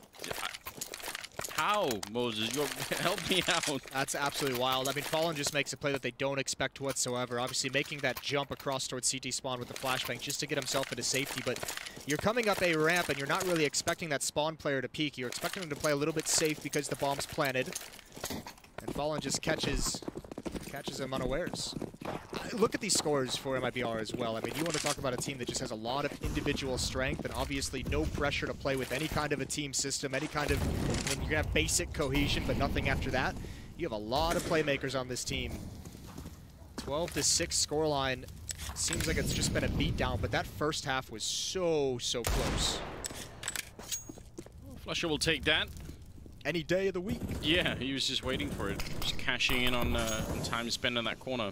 Speaker 2: How, Moses? Help me out.
Speaker 1: That's absolutely wild. I mean, Fallen just makes a play that they don't expect whatsoever. Obviously, making that jump across towards CT spawn with the flashbang just to get himself into safety. But you're coming up a ramp, and you're not really expecting that spawn player to peek. You're expecting him to play a little bit safe because the bomb's planted. And Fallen just catches him unawares. Look at these scores for MIBR as well. I mean, you want to talk about a team that just has a lot of individual strength and obviously no pressure to play with any kind of a team system, any kind of, I mean, you're going to have basic cohesion, but nothing after that. You have a lot of playmakers on this team. 12-6 scoreline. Seems like it's just been a beatdown, but that first half was so close.
Speaker 2: Flusher will take that.
Speaker 1: Any day of the week.
Speaker 2: Yeah, he was just waiting for it. Just cashing in on time spent in that corner.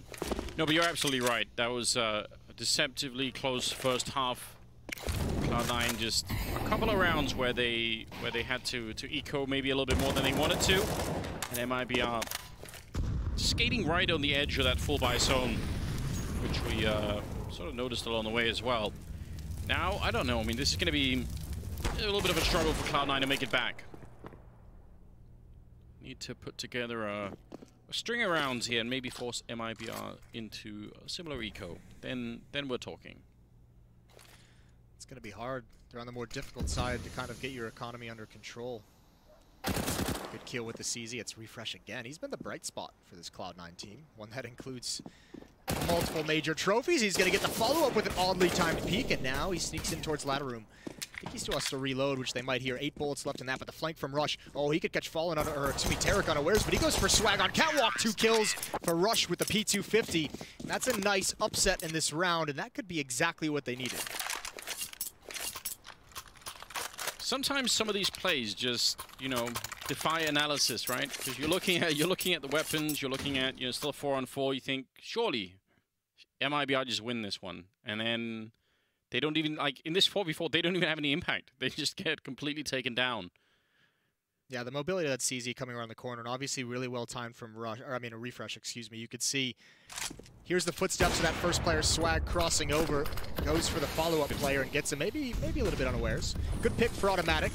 Speaker 2: No, but you're absolutely right. That was a deceptively close first half. Cloud9 just a couple of rounds where they had to eco maybe a little bit more than they wanted to. And MIBR skating right on the edge of that full buy zone, which we sort of noticed along the way as well. Now, I don't know. I mean, this is going to be a little bit of a struggle for Cloud9 to make it back. Need to put together a string of rounds here and maybe force MIBR into a similar eco. Then we're talking.
Speaker 1: It's going to be hard. They're on the more difficult side to kind of get your economy under control. Good kill with the CZ. It's Refresh again. He's been the bright spot for this Cloud9 team. One that includes multiple major trophies. He's going to get the follow-up with an oddly timed peek, and now he sneaks in towards ladder room. I think he still has to reload, which they might hear. 8 bullets left in that, but the flank from Rush. Oh, he could catch Fallen on, or excuse me, Tarek unawares, but he goes for Swag on Catwalk. 2 kills for Rush with the P250. And that's a nice upset in this round, and that could be exactly what they needed.
Speaker 2: Sometimes some of these plays just, you know, defy analysis, right? Because you're looking at the weapons, you're looking at, you know, still 4-on-4. You think surely MIBR just win this one, and then they don't even, like, in this 4v4, they don't even have any impact. They just get completely taken down.
Speaker 1: Yeah, the mobility of that CZ coming around the corner, and obviously really well timed from Rush, or I mean a Refresh, excuse me. You could see, here's the footsteps of that first player, Swag, crossing over, goes for the follow-up player and gets him maybe a little bit unawares. Good pick for automatic,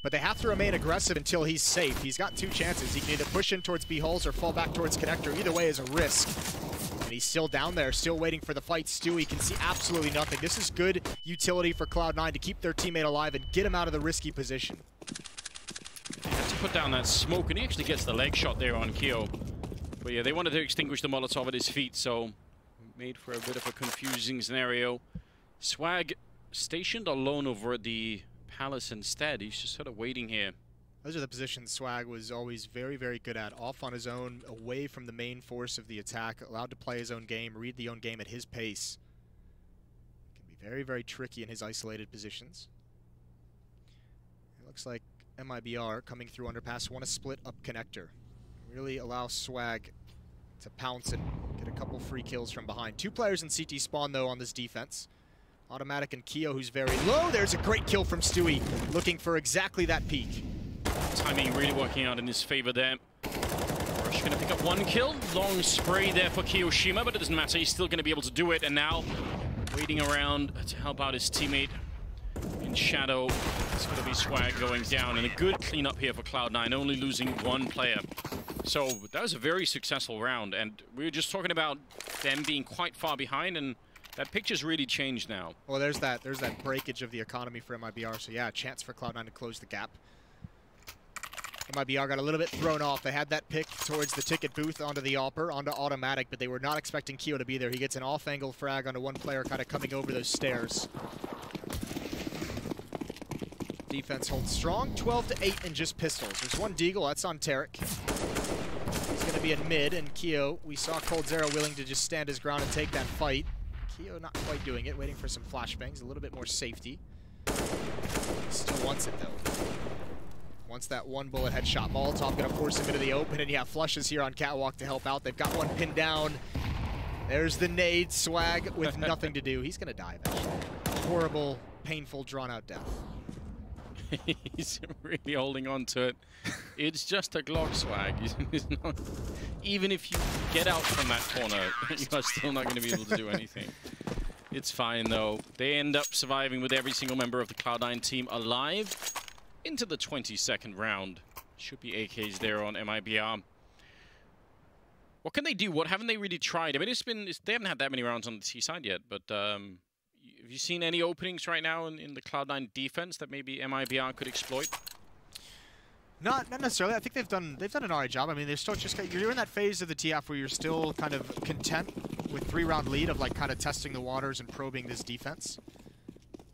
Speaker 1: but they have to remain aggressive until he's safe. He's got 2 chances. He can either push in towards B-holes or fall back towards connector. Either way is a risk. And he's still down there, still waiting for the fight. Stewie can see absolutely nothing. This is good utility for Cloud9 to keep their teammate alive and get him out of the risky position.
Speaker 2: They had to put down that smoke, and he actually gets the leg shot there on Keo. But yeah, they wanted to extinguish the Molotov at his feet, so made for a bit of a confusing scenario. Swag stationed alone over at the Palace instead. He's just sort of waiting here.
Speaker 1: Those are the positions Swag was always very, very good at. Off on his own, away from the main force of the attack, allowed to play his own game, read the own game at his pace. Can be very, very tricky in his isolated positions. It looks like MIBR coming through underpass, want to split up connector. Really allow Swag to pounce and get a couple free kills from behind. 2 players in CT spawn, though, on this defense. Automatic and Keo, who's very low. There's a great kill from Stewie, looking for exactly that peak.
Speaker 2: Timing really working out in his favor there. Rush going to pick up 1 kill. Long spray there for Kiyoshima, but it doesn't matter. He's still going to be able to do it. And now, waiting around to help out his teammate in shadow. It's going to be Swag going down. And a good cleanup here for Cloud9, only losing 1 player. So that was a very successful round. And we were just talking about them being quite far behind, and that picture's really changed now.
Speaker 1: Well, there's that breakage of the economy for MIBR. So yeah, a chance for Cloud9 to close the gap. MIBR got a little bit thrown off. They had that pick towards the ticket booth onto the AWPer, onto automatic, but they were not expecting Keo to be there. He gets an off-angle frag onto one player kind of coming over those stairs. Defense holds strong, 12-8 and just pistols. There's one deagle, that's on Tarek. He's going to be in mid, and Keo, we saw coldzera willing to just stand his ground and take that fight. Keo not quite doing it, waiting for some flashbangs, a little bit more safety. Still wants it though. Wants that one bullet headshot. Molotov gonna force him into the open, and yeah, Flushes here on Catwalk to help out. They've got one pinned down. There's the nade swag with nothing to do. He's gonna die eventually. Horrible, painful, drawn-out death.
Speaker 2: He's really holding on to it. It's just a Glock swag. It's not, even if you get out from that corner, you are still not going to be able to do anything. It's fine, though. They end up surviving with every single member of the Cloud9 team alive into the 22nd round. Should be AKs there on MIBR. What can they do? What haven't they really tried? I mean, they haven't had that many rounds on the T side yet, but have you seen any openings right now in the Cloud9 defense that maybe MIBR could exploit?
Speaker 1: Not necessarily. I think they've done an alright job. I mean, they're still just you're in that phase of the TF where you're still kind of content with 3-round lead of like kind of testing the waters and probing this defense.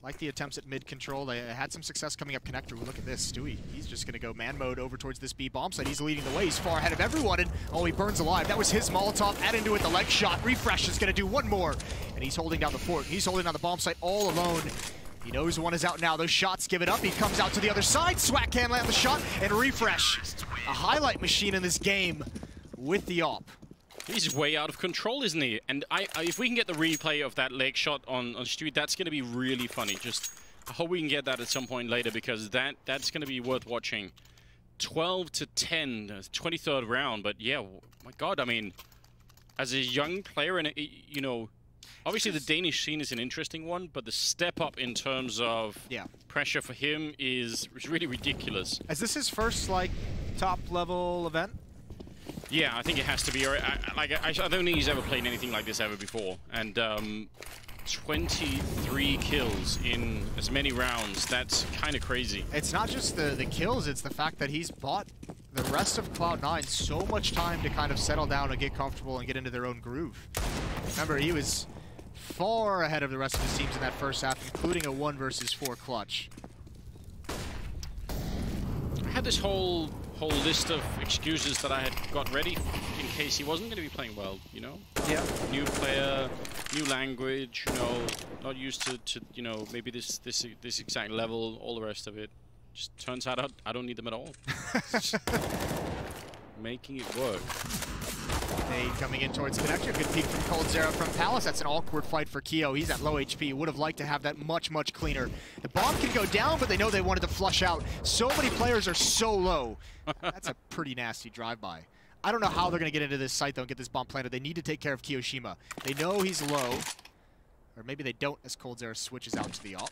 Speaker 1: Like the attempts at mid control, they had some success coming up connector. Look at this, Stewie. He's just going to go man mode over towards this B bomb site. He's leading the way. He's far ahead of everyone, and oh, he burns alive. That was his Molotov. Add into it the leg shot. Refresh is going to do one more, and he's holding down the fort. He's holding down the bomb site all alone. He knows one is out now. Those shots give it up. He comes out to the other side. Swag can land the shot, and Refresh, a highlight machine in this game with the AWP.
Speaker 2: He's way out of control, isn't he? And if we can get the replay of that leg shot on Stewie, that's going to be really funny. Just I hope we can get that at some point later, because that's going to be worth watching. 12-10, 23rd round. But yeah, my God, I mean, as a young player, and you know, obviously the Danish scene is an interesting one, but the step up in terms of pressure for him is really ridiculous.
Speaker 1: Is this his first like top level event?
Speaker 2: Yeah, I think it has to be. I don't think he's ever played anything like this ever before. And 23 kills in as many rounds, that's kind of crazy.
Speaker 1: It's not just the kills, it's the fact that he's bought the rest of Cloud9 so much time to kind of settle down and get comfortable and get into their own groove. Remember, he was far ahead of the rest of his teams in that first half, including a 1 versus 4 clutch.
Speaker 2: I had this whole list of excuses that I had got ready in case he wasn't going to be playing well, you know?
Speaker 1: Yeah.
Speaker 2: New player, new language, you know, not used to you know, maybe this exact level, all the rest of it. Just turns out I don't need them at all. Making it work.
Speaker 1: Nade coming in towards connector. Good peek from coldzera from Palace. That's an awkward fight for Keo. He's at low HP. Would have liked to have that much cleaner. The bomb can go down, but they know they wanted to flush out. So many players are so low. That's a pretty nasty drive-by. I don't know how they're going to get into this site, though, and get this bomb planted. They need to take care of Kiyoshima. They know he's low. Or maybe they don't, as coldzera switches out to the AWP.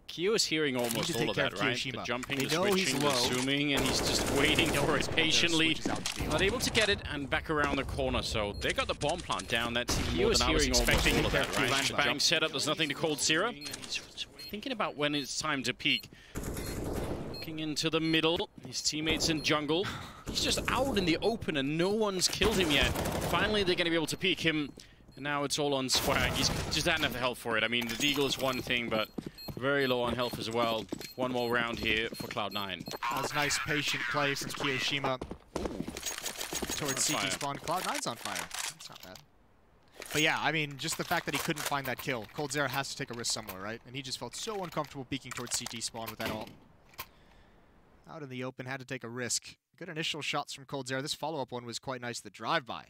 Speaker 2: Keo is hearing almost all of that, right? The jumping, the switching, the zooming, and he's just waiting for it patiently. Not able to get it, and back around the corner. So they got the bomb plant down. That's more than I was expecting. All of that, right? Bang setup. There's nothing to coldzera. He's thinking about when it's time to peek. Looking into the middle. His teammates in jungle. He's just out in the open, and no one's killed him yet. Finally, they're going to be able to peek him. And now it's all on swag. He's just had enough health for it. I mean, the deagle is one thing, but very low on health as well. One more round here for Cloud9.
Speaker 1: That was nice patient play from Kiyoshima towards CT spawn. Cloud9's on fire. That's not bad. But yeah, I mean, just the fact that he couldn't find that kill. coldzera has to take a risk somewhere, right? And he just felt so uncomfortable peeking towards CT spawn with that ult. Out in the open, had to take a risk. Good initial shots from coldzera. This follow-up one was quite nice, the drive-by.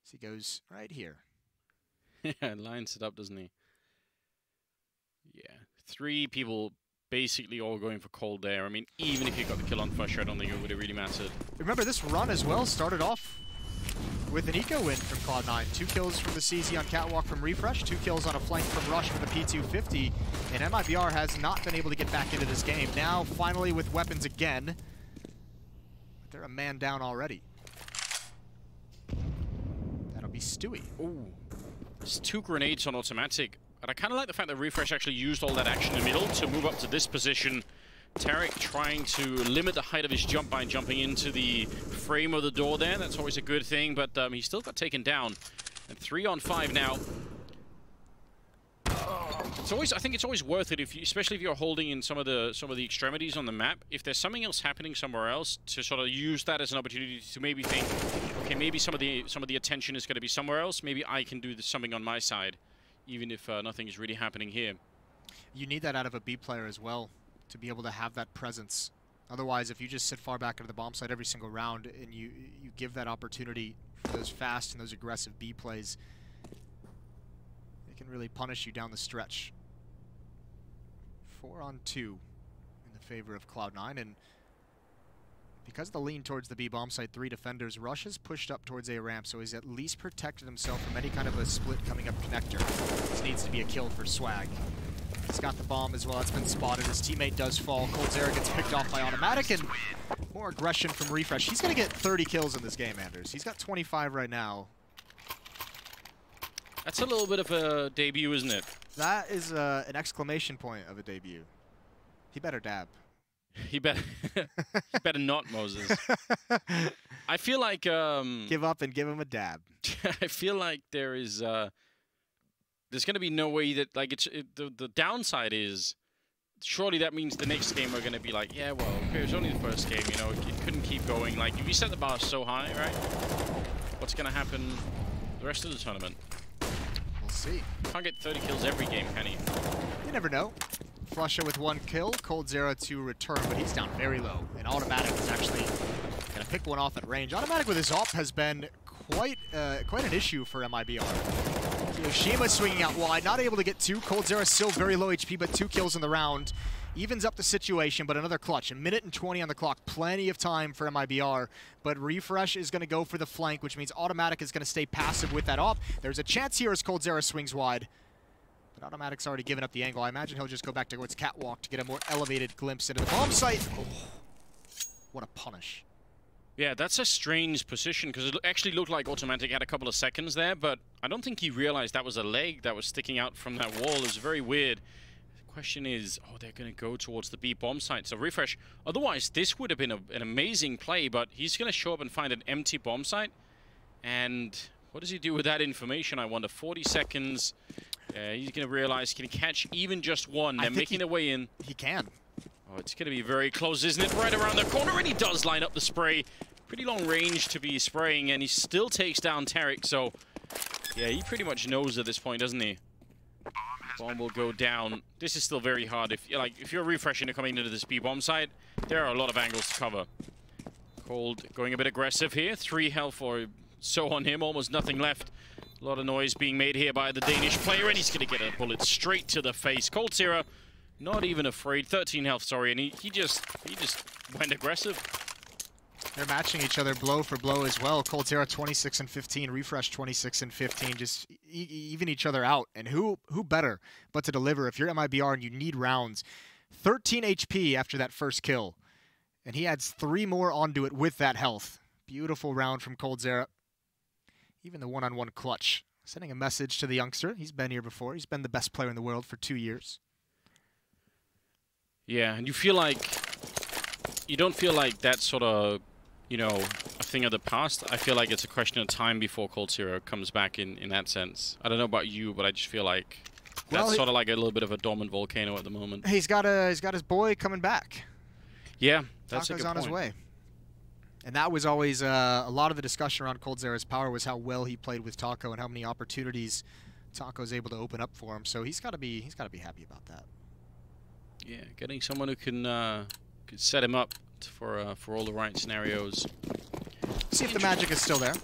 Speaker 1: So he goes right here.
Speaker 2: Yeah, lines it up, doesn't he? Yeah, 3 people basically all going for cold there. I mean, even if you got the kill on Fusher, I don't think it would have really mattered.
Speaker 1: Remember, this run as well started off with an eco win from Cloud9. 2 kills from the CZ on Catwalk from Refresh, 2 kills on a flank from Rush with a P250, and MIBR has not been able to get back into this game. Now, finally with weapons again, but they're a man down already. That'll be Stewie.
Speaker 2: Ooh, there's 2 grenades on automatic. But I kind of like the fact that Refresh actually used all that action in the middle to move up to this position. Tarek trying to limit the height of his jump by jumping into the frame of the door there. That's always a good thing, but he still got taken down. And 3 on 5 now. I think it's always worth it, especially if you're holding in some of the extremities on the map. If there's something else happening somewhere else, to sort of use that as an opportunity to maybe think, okay, maybe some of the attention is going to be somewhere else. Maybe I can do something on my side, even if nothing is really happening here.
Speaker 1: You need that out of a B player as well, to be able to have that presence. Otherwise, if you just sit far back into the bomb site every single round and you give that opportunity for those fast and those aggressive B plays, it can really punish you down the stretch. 4 on 2 in the favor of Cloud9, and because of the lean towards the B bomb site, 3 defenders, Rush has pushed up towards A ramp, so he's at least protected himself from any kind of a split coming up connector. This needs to be a kill for Swag. He's got the bomb as well. It's been spotted. His teammate does fall. coldzera gets picked off by Automatic, and more aggression from Refresh. He's going to get 30 kills in this game, Anders. He's got 25 right now.
Speaker 2: That's a little bit of a debut, isn't it?
Speaker 1: That is an exclamation point of a debut. He better dab.
Speaker 2: He better not, Moses. I feel like
Speaker 1: give up and give him a dab.
Speaker 2: I feel like there's going to be no way that the downside is surely that means the next game we're going to be like, yeah, well, okay, it was only the first game, you know, it couldn't keep going. Like, if you set the bar so high, right? What's going to happen the rest of the tournament?
Speaker 1: We'll see.
Speaker 2: Can't get 30 kills every game, can he?
Speaker 1: You never know. Flusher with 1 kill, coldzera to return, but he's down very low. And Automatic is actually going to pick one off at range. Automatic with his AWP has been quite an issue for MIBR. Yoshima swinging out wide, not able to get 2. coldzera still very low HP, but 2 kills in the round. Evens up the situation, but another clutch. 1 minute and 20 on the clock. Plenty of time for MIBR, but Refresh is going to go for the flank, which means Automatic is going to stay passive with that AWP. There's a chance here as coldzera swings wide. But Automatic's already given up the angle. I imagine he'll just go back towards Catwalk to get a more elevated glimpse into the bomb site. Oh, what a punish.
Speaker 2: Yeah, that's a strange position, because it actually looked like Automatic had a couple of seconds there, but I don't think he realized that was a leg that was sticking out from that wall. It was very weird. The question is, oh, they're going to go towards the B bomb site. So Refresh, otherwise this would have been an amazing play, but he's going to show up and find an empty bomb site. And what does he do with that information, I wonder? 40 seconds. He's going to realize he can catch even just one. They're making their way in.
Speaker 1: He can.
Speaker 2: Oh, it's going to be very close, isn't it? Right around the corner, and he does line up the spray. Pretty long range to be spraying, and he still takes down Tarek. So, yeah, he pretty much knows at this point, doesn't he? Bomb will go down. This is still very hard. If you're refreshing and coming into this B-bomb site, there are a lot of angles to cover. Cold going a bit aggressive here. 3 health or so on him, almost nothing left. A lot of noise being made here by the Danish player, and he's going to get a bullet straight to the face. coldzera, not even afraid. 13 health, sorry, and he just went aggressive.
Speaker 1: They're matching each other blow for blow as well. coldzera 26 and 15, Refresh 26 and 15, just even each other out. And who better but to deliver if you're MIBR and you need rounds. 13 HP after that first kill, and he adds 3 more onto it with that health. Beautiful round from coldzera. Even the one-on-one clutch. Sending a message to the youngster. He's been here before. He's been the best player in the world for 2 years. Yeah,
Speaker 2: and you don't feel like that sort of, you know, a thing of the past. I feel like it's a question of time before coldzera comes back in that sense. I don't know about you, but I just feel like that's sort of like a little bit of a dormant volcano at the moment.
Speaker 1: He's got his boy coming back.
Speaker 2: Yeah, that's a good
Speaker 1: on
Speaker 2: point.
Speaker 1: His way. And that was always a lot of the discussion around coldzera's power was how well he played with Taco and how many opportunities Taco's able to open up for him. So he's got to be happy about that.
Speaker 2: Yeah, getting someone who can could set him up for all the right scenarios.
Speaker 1: See if the magic is still there.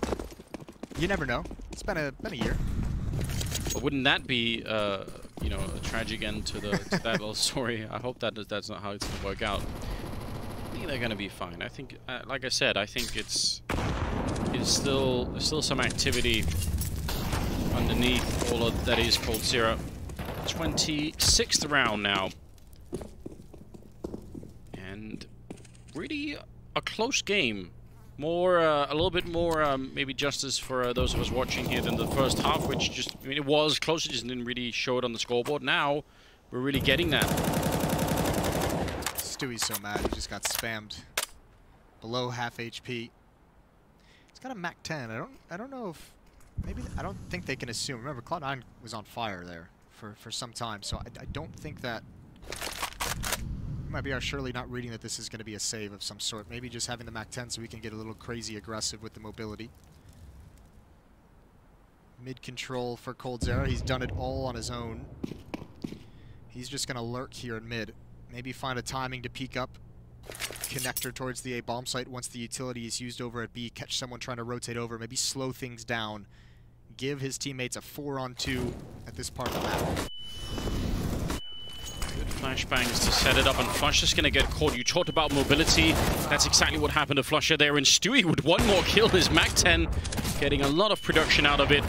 Speaker 1: You never know. It's been a year.
Speaker 2: But wouldn't that be you know, a tragic end to that little story? I hope that's not how it's gonna work out. I think they're gonna be fine. I think, like I said, I think there's still some activity underneath all of that is coldzera. 26th round now. And really a close game More, a little bit more, maybe justice for those of us watching here than the first half, which just, I mean, it was close, it just didn't really show it on the scoreboard. Now, we're really getting that.
Speaker 1: Stewie's so mad, he just got spammed. Below half HP. He's got a MAC-10. I don't know if, maybe, I don't think they can assume. Remember, Cloud9 was on fire there for some time, so I don't think that MIBR surely not reading that this is going to be a save of some sort. Maybe just having the MAC-10 so we can get a little crazy aggressive with the mobility. Mid control for coldzera. He's done it all on his own. He's just going to lurk here in mid. Maybe find a timing to peek up. Connector towards the A bomb site once the utility is used over at B. Catch someone trying to rotate over. Maybe slow things down. Give his teammates a 4-on-2 at this part of the map.
Speaker 2: Flashbangs to set it up, and Flush is going to get caught. You talked about mobility. That's exactly what happened to Flusher there. And Stewie with one more kill, his MAC-10, getting a lot of production out of it.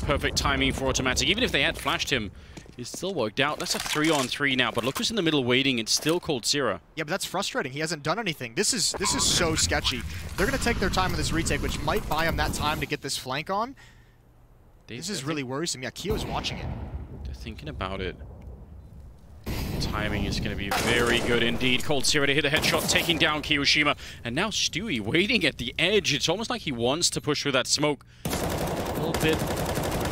Speaker 2: Perfect timing for Automatic. Even if they had flashed him, it still worked out. That's a 3-on-3 now, but look who's in the middle waiting. It's still coldzera.
Speaker 1: Yeah, but that's frustrating. He hasn't done anything. This is so sketchy. They're going to take their time in this retake, which might buy him that time to get this flank on. This is really worrisome. Yeah, Kyo's watching it.
Speaker 2: They're thinking about it. Timing is going to be very good indeed. coldzera to hit a headshot, taking down Kiyoshima. And now Stewie waiting at the edge. It's almost like he wants to push through that smoke. A little bit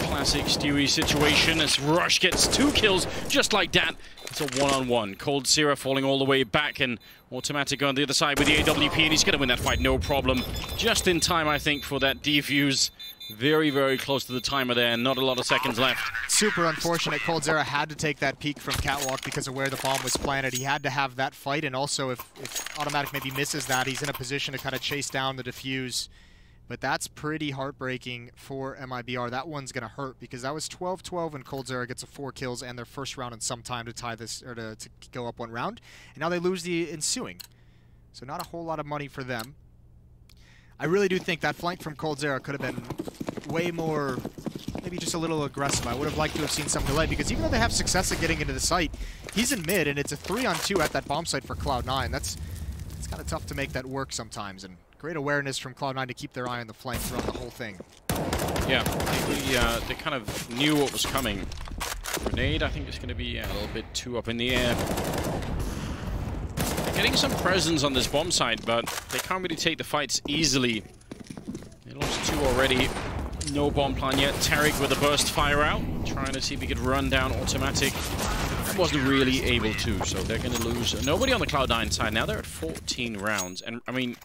Speaker 2: classic Stewie situation as Rush gets 2 kills just like that. It's a 1-on-1. coldzera falling all the way back, and Automatic on the other side with the AWP, and he's going to win that fight, no problem. Just in time, I think, for that defuse. Very, very close to the timer there, and not a lot of seconds left.
Speaker 1: Super unfortunate. coldzera had to take that peek from Catwalk because of where the bomb was planted. He had to have that fight, and also if Automatic maybe misses that, he's in a position to kind of chase down the defuse. But that's pretty heartbreaking for MIBR. That one's going to hurt because that was 12-12 and coldzera gets a 4 kills and their first round in some time to tie this, or to go up 1 round. And now they lose the ensuing. So not a whole lot of money for them. I really do think that flank from coldzera could have been way more, maybe just a little aggressive. I would have liked to have seen some delay because even though they have success at getting into the site, he's in mid and it's a 3-on-2 at that bomb site for Cloud9. It's kind of tough to make that work sometimes, and great awareness from Cloud9 to keep their eye on the flank throughout the whole thing.
Speaker 2: Yeah, I think they kind of knew what was coming. Grenade, I think, is going to be a little bit too up in the air. They're getting some presence on this bomb site, but they can't really take the fights easily. They lost 2 already. No bomb plan yet. Tarek with a burst fire out, trying to see if he could run down Automatic. Wasn't really able to, so they're going to lose. Nobody on the Cloud9 side. Now they're at 14 rounds, and I mean,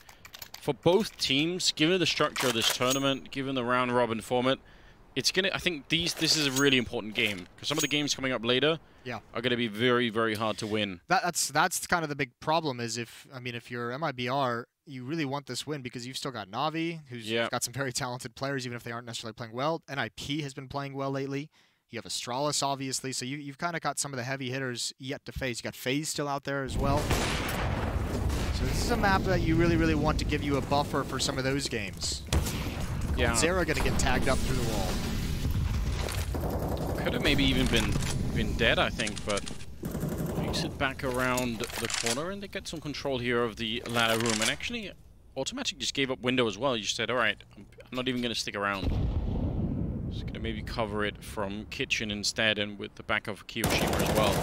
Speaker 2: for both teams, given the structure of this tournament, given the round-robin format, it's gonna. I think this is a really important game because some of the games coming up later, are going to be very, very hard to win.
Speaker 1: That's kind of the big problem. Is if you're MIBR, you really want this win because you've still got Na'Vi, who's got some very talented players, even if they aren't necessarily playing well. NIP has been playing well lately. You have Astralis, obviously, so you've kind of got some of the heavy hitters yet to face. You got FaZe still out there as well. So this is a map that you really, really want to give you a buffer for some of those games. Yeah. coldzera going to get tagged up through the wall.
Speaker 2: Could have maybe even been dead, I think, but makes it back around the corner, and they get some control here of the ladder room. And actually, Automatic just gave up window as well. You said, all right, I'm not even going to stick around. Just going to maybe cover it from kitchen instead, and with the back of Kiyoshima as well.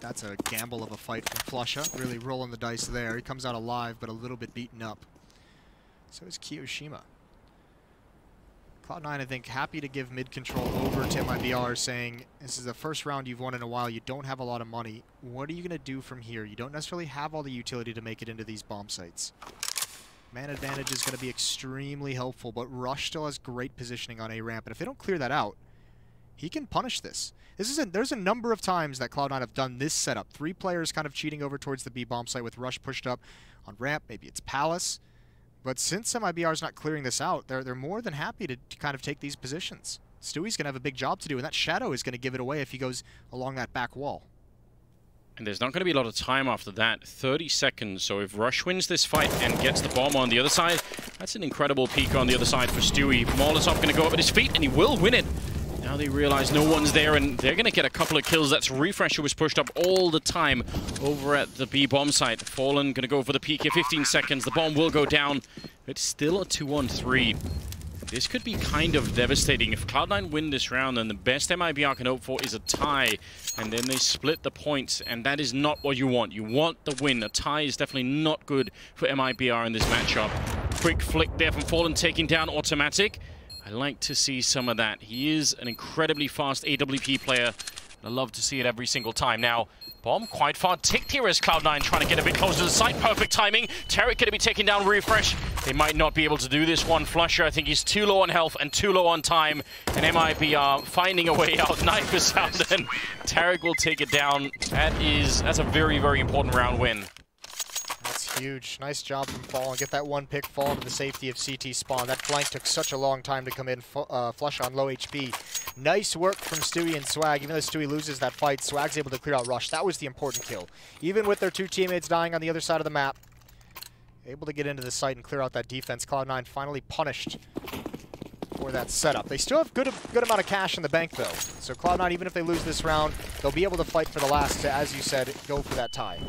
Speaker 1: That's a gamble of a fight from Flusha. Really rolling the dice there. He comes out alive, but a little bit beaten up. So is Kiyoshima. Cloud9, I think, happy to give mid control over to MIBR, saying, this is the first round you've won in a while. You don't have a lot of money. What are you going to do from here? You don't necessarily have all the utility to make it into these bomb sites. Man advantage is going to be extremely helpful, but Rush still has great positioning on A ramp, and if they don't clear that out, he can punish this. There's a number of times that Cloud9 have done this setup. 3 players kind of cheating over towards the B bomb site with Rush pushed up on ramp. Maybe it's Palace. But since MIBR is not clearing this out, they're more than happy to kind of take these positions. Stewie's going to have a big job to do, and that Shadow is going to give it away if he goes along that back wall.
Speaker 2: And there's not going to be a lot of time after that. 30 seconds. So if Rush wins this fight and gets the bomb on the other side, that's an incredible peak on the other side for Stewie. Molotov going to go up at his feet, and he will win it. Now they realize no one's there, and they're going to get a couple of kills. That's Refresh, who was pushed up all the time over at the B bomb site. Fallen going to go for the peek here. 15 seconds. The bomb will go down. It's still a 2-on-3. This could be kind of devastating. If Cloud9 win this round, then the best MIBR can hope for is a tie, and then they split the points, and that is not what you want. You want the win. A tie is definitely not good for MIBR in this matchup. Quick flick there from Fallen, taking down Automatic. I like to see some of that. He is an incredibly fast AWP player. I love to see it every single time. Now, bomb quite far ticked here as Cloud9 trying to get a bit closer to the site. Perfect timing. Tarek going to be taking down Refresh. They might not be able to do this one. Flusher, I think he's too low on health and too low on time. And MIBR finding a way out. Knife is out, and Tarek will take it down. That's a very, very important round win.
Speaker 1: That's huge. Nice job from Fallen. Get that one pick, fall into the safety of CT spawn. That flank took such a long time to come in. Flush on low HP. Nice work from Stewie and Swag. Even though Stewie loses that fight, Swag's able to clear out Rush. That was the important kill. Even with their two teammates dying on the other side of the map, able to get into the site and clear out that defense. Cloud9 finally punished for that setup. They still have good amount of cash in the bank, though. So Cloud9, even if they lose this round, they'll be able to fight for the last to, as you said, go for that tie.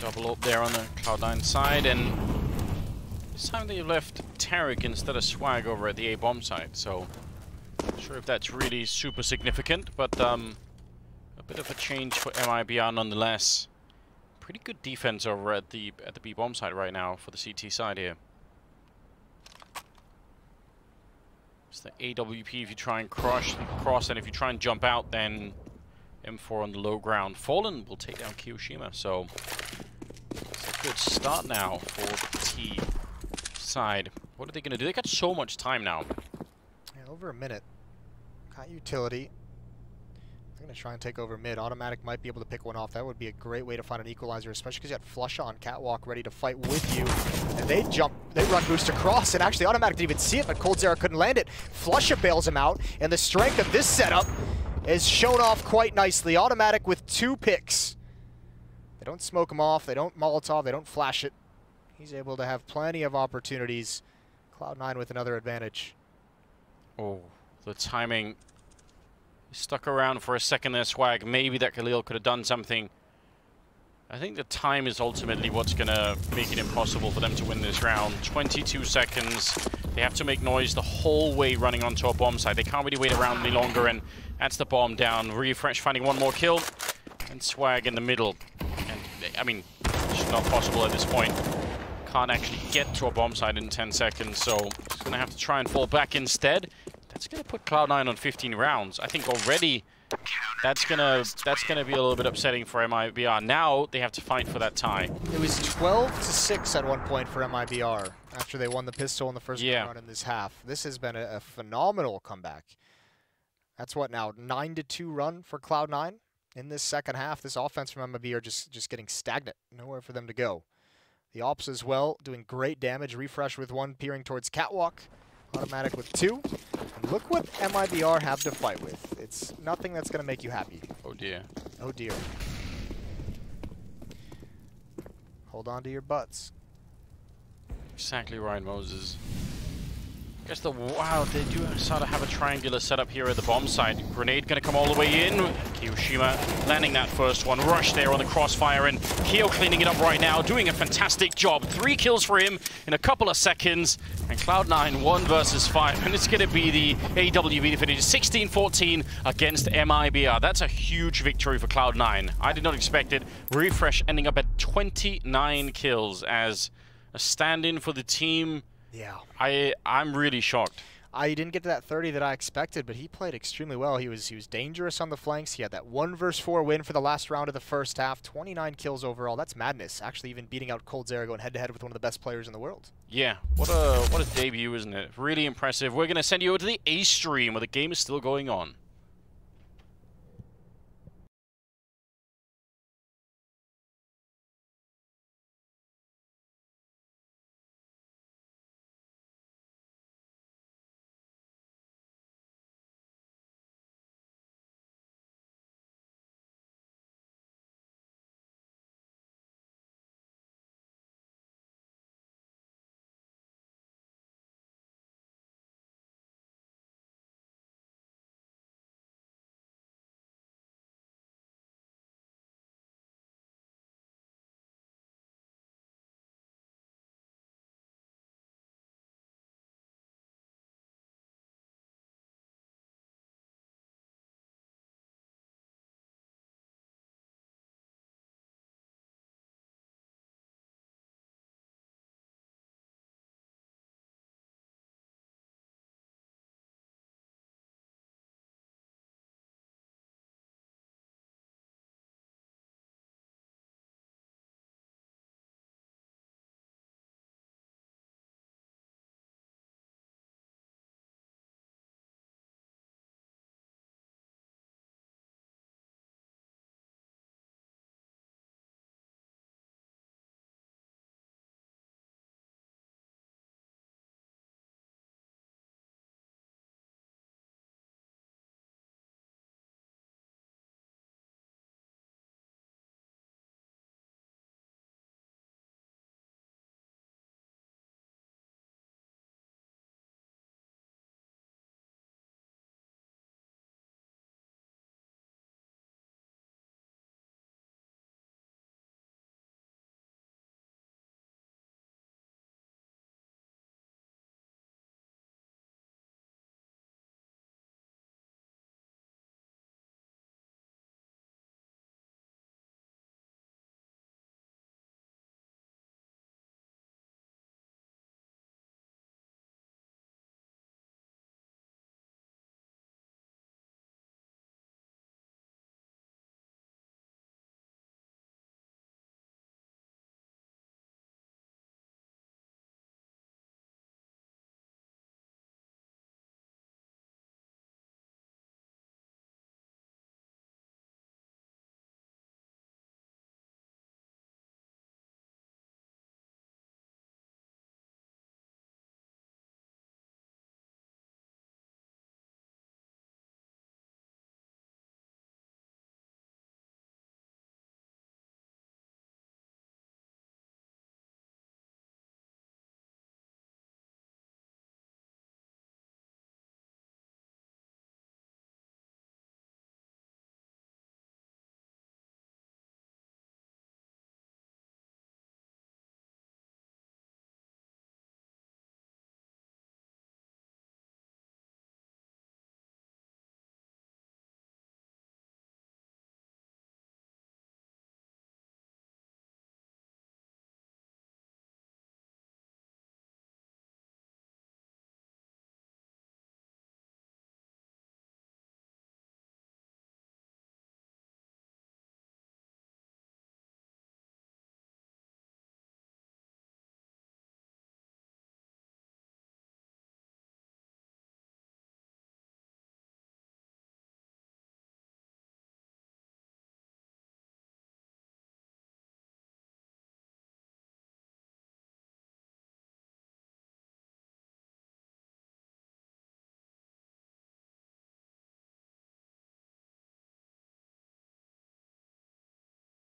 Speaker 2: Double up there on the Cloud9 side, and this time they've left Tarek instead of Swag over at the A bomb site, so not sure if that's really super significant, but a bit of a change for MIBR nonetheless. Pretty good defense over at the B bomb site right now for the CT side here. It's the AWP if you try and cross, and if you try and jump out, then M4 on the low ground. Fallen will take down Kiyoshima, so it's a good start now for the T side. What are they going to do? They got so much time now.
Speaker 1: Yeah, over a minute. Got utility. They're going to try and take over mid. Automatic might be able to pick one off. That would be a great way to find an equalizer, especially because you had Flush on Catwalk ready to fight with you. And they run boost across, and actually Automatic didn't even see it, but coldzera couldn't land it. Flusha bails him out, and the strength of this setup is shown off quite nicely. Automatic with 2 picks. They don't smoke him off, they don't Molotov, they don't flash it. He's able to have plenty of opportunities. Cloud9 with another advantage.
Speaker 2: Oh, the timing. Stuck around for a second there, Swag. Maybe that Khalil could have done something. I think the time is ultimately what's going to make it impossible for them to win this round. 22 seconds. They have to make noise the whole way running onto a bomb site. They can't really wait around any longer, and that's the bomb down. Refresh finding one more kill, and Swag in the middle. And I mean, it's just not possible at this point. Can't actually get to a bomb site in 10 seconds, so he's going to have to try and fall back instead. That's going to put Cloud9 on 15 rounds. I think already that's gonna be a little bit upsetting for MIBR. Now they have to fight for that tie.
Speaker 1: It was 12-6 at one point for MIBR after they won the pistol in the first round in this half. This has been a phenomenal comeback. That's what now, 9-2 run for Cloud9 in this second half. This offense from MIBR just getting stagnant, nowhere for them to go. The Ops as well doing great damage. Refresh with 1 peering towards Catwalk. Automatic with 2. And look what MIBR have to fight with. It's nothing that's going to make you happy.
Speaker 2: Oh dear.
Speaker 1: Oh dear. Hold on to your butts.
Speaker 2: Exactly right, Moses. I guess wow, they do sort of have a triangular setup here at the bomb site. Grenade going to come all the way in. Kiyoshima landing that first one. Rush there on the crossfire, and Kiyo cleaning it up right now, doing a fantastic job. 3 kills for him in a couple of seconds. And Cloud9 1 versus 5. And it's going to be the AWP to finish 16-14 against MIBR. That's a huge victory for Cloud9. I did not expect it. Refresh ending up at 29 kills as a stand-in for the team.
Speaker 1: Yeah.
Speaker 2: I'm really shocked.
Speaker 1: I didn't get to that 30 that I expected, but he played extremely well. He was dangerous on the flanks. He had that 1 versus 4 win for the last round of the first half. 29 kills overall. That's madness. Actually, even beating out coldzera, going head-to-head with one of the best players in the world.
Speaker 2: Yeah, what a debut, isn't it? Really impressive. We're going to send you over to the A stream where the game is still going on.